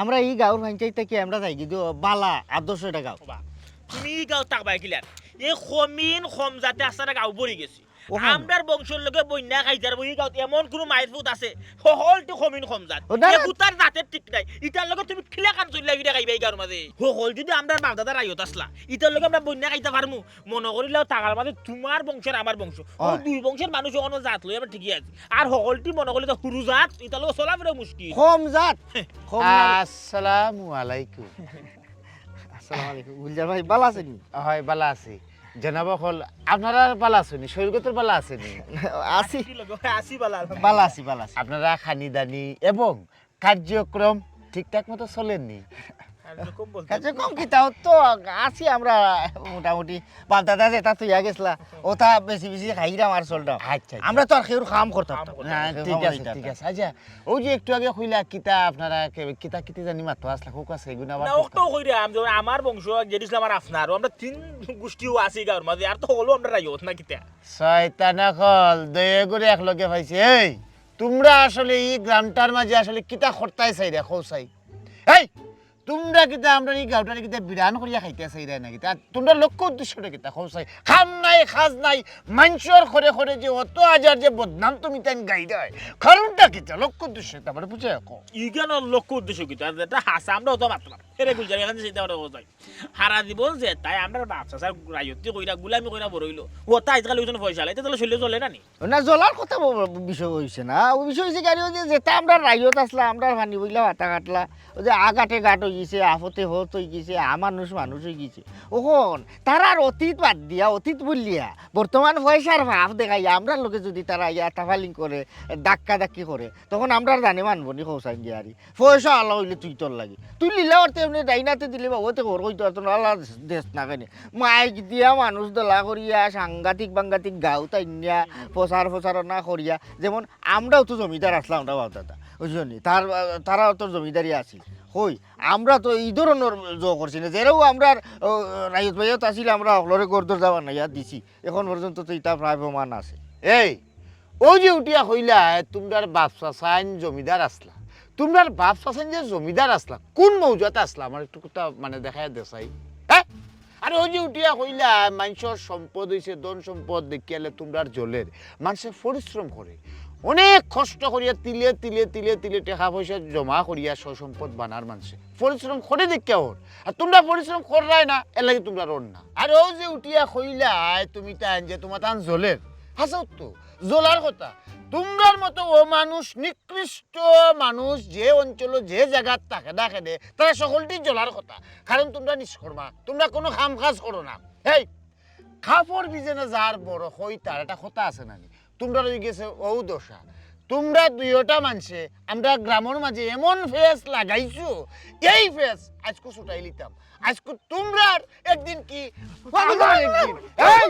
Speaker 2: আমরা এই গাঁওর পঞ্চায়েত থেকে আমরা যাই কিন্তু বালা আদর্শটা গাঁও
Speaker 3: তুমি গাঁও তাকবাই কিলার এই খমিন খম যাতে আস্তাটা গাঁও পড়ি গেছি আমরার বংশের লোকে বন্যা খাইতার বই গাঁত এমন কোনো মায়ের ফুট আছে সকলটি কমিন কমজাত
Speaker 2: ও না, না।
Speaker 3: এগুতার দাঁতের ঠিক নাই ইটার লগে তুমি খিলা কান চলিলা গিয়ে খাইবা এই গাঁর মাঝে সকল যদি আমরার বাপ দাদা রাইত আসলা ইটার লগে আমরা বন্যা খাইতে পারমু মনে করিলাও টাকার মাঝে তোমার বংশের আমার বংশ ও দুই বংশের মানুষ কোনো জাত লই আমরা ঠিকই আছে আর সকলটি মনে করলে তো হুরু জাত ইটার লগে চলাফেরা মুশকিল
Speaker 2: কম জাত কম জাত।
Speaker 10: আসসালামু আলাইকুম।
Speaker 2: আসসালামু আলাইকুম গুলজার ভাই ভালো আছেন নি?
Speaker 10: হয় বালা আছি জনাব হল আপনারা বালা আছেনি শরীরগতের বালা আছেনি
Speaker 2: আছি
Speaker 3: আসি বালা
Speaker 2: ভালো আছি ভালো আছি
Speaker 10: আপনারা খানি দানি এবং কার্যক্রম ঠিকঠাক মতো চলেননি
Speaker 2: কাছে কম কি তাও তো আছি আমরা মোটামুটি বাপ দাদা যেটা তুইয়া গেছলা ওটা বেশি বেশি খাইরাম আর চলতাম
Speaker 10: আচ্ছা
Speaker 2: আমরা তো আর কেউ কাম করতাম না।
Speaker 10: হ্যাঁ, ঠিক আছে ঠিক আছে আচ্ছা ওই যে একটু আগে কইলা কিতা আপনারা কিতা কিতা জানি মাত্র আসলা কোক আছে এগুলো আবার
Speaker 3: না ওটো কইরাম যে আমার বংশ যেদিছিল আমার আপনার আমরা তিন গোষ্ঠীও আছি গাঁর মাঝে আর তো হলো আমরা রাইত না কিতা
Speaker 10: শয়তানা কল দয়ে করে একলগে পাইছে এই তোমরা আসলে এই গ্রামটার মাঝে আসলে কিতা খরতাই চাই রে খৌসাই এই তোমরা কিতা আমরা এই গাঁওটারে কিতা বিরান করিয়া খাইতে চাই রে না কিতা তোমরা লক্ষ্য উদ্দেশ্যটা কিতা খৌসাই খাম নাই খাজ নাই মানুষের ঘরে ঘরে যে অত হাজার যে বদনাম তুমি তাই গাই দেয় কারণটা কিতা লক্ষ্য উদ্দেশ্য তারপরে বুঝে রাখো
Speaker 3: ইগান লক্ষ্য উদ্দেশ্য কিতা যেটা হাসা আমরা তো মাত্র এরে গুলজার এখানে সেটা আমরা কোথায় হারা জীবন যে তাই আমরা বাপসা স্যার রায়তি কইরা গুলামি কইরা বড় হইলো ওটা আজকাল ওইজন পয়সা লাইতে তাহলে চলে চলে না নি
Speaker 2: না জলার কথা বিষয় হইছে না ওই বিষয় হইছে গাড়ি যে যেটা আমরা রাইত আসলা আমরা ভানি বইলা হাতা কাটলা ওই যে আগাটে গাট হয়ে গেছে আফতে হত হয়ে গেছে মানুষ হয়ে গেছে ওখন তারার অতীত বাদ দিয়া অতীত বললিয়া বর্তমান পয়সার ভাব দেখাই আমরা লোকে যদি তারা ইয়া টাফালিং করে ডাক্কা ডাক্কি করে তখন আমরা জানে মানবো নি খৌসাই দিয়ে আরি পয়সা আল্লাহ হইলে তুই তোর লাগে তুই লিলা ওর তেমনি ডাইনাতে দিলে বা ওতে ঘর হইতো তো আল্লাহ দেশ না কেন মাইক দিয়া মানুষ দলা করিয়া সাংঘাতিক বাঙ্গাতিক গাও তাই নিয়া প্রচারণা করিয়া যেমন আমরাও তো জমিদার আসলাম আমরা বাপ দাদা বুঝলি তারাও তো জমিদারি আছি হই আমরা তো এই ধরনের জো করছি না যেরাও আমরা রাইত ভাইয়াত আসিলে আমরা হলরে গর্দর যাবার না ইয়াদ দিছি এখন পর্যন্ত তো এটা প্রায় প্রমাণ আছে
Speaker 10: এই ওই যে উঠিয়া কইলা তোমরার বাপ চাচাইন জমিদার আসলা তোমরার বাপ চাচাইন যে জমিদার আসলা কোন মৌজাতে আসলা আমার একটু কথা মানে দেখায় দেখাই হ্যাঁ আর ওই যে উঠিয়া কইলা মানুষের সম্পদ হইছে ধন সম্পদ দেখিয়ালে তোমরার জলের মানুষে পরিশ্রম করে অনেক কষ্ট করিয়া তিলে তিলে তিলে তিলে টাকা পয়সা জমা করিয়া সম্পদ বানার মানুষে পরিশ্রম করে দেখিয়া ওর আর তোমরা পরিশ্রম করাই না এর লাগে তোমরা ওর না আর ও যে উঠিয়া কইলা তুমি তাই যে তোমার তান জলের হাসাও তো জলার কথা তোমরার মতো ও মানুষ নিকৃষ্ট মানুষ যে অঞ্চল যে জায়গার থাকে না খেদে তারা সকলটি জলার কথা কারণ তোমরা নিষ্কর্মা তোমরা কোনো কাম কাজ করো না এই কাপড় ভিজে না যার বড় হই তার একটা কথা আছে নাকি তোমরা রয়ে গেছে ও দশা তোমরা দুইটা মানুষে আমরা গ্রামের মাঝে এমন ফেস লাগাইছো এই ফেস আজকে ছুটাই লিতাম আজকে তোমরা একদিন কি একদিন এই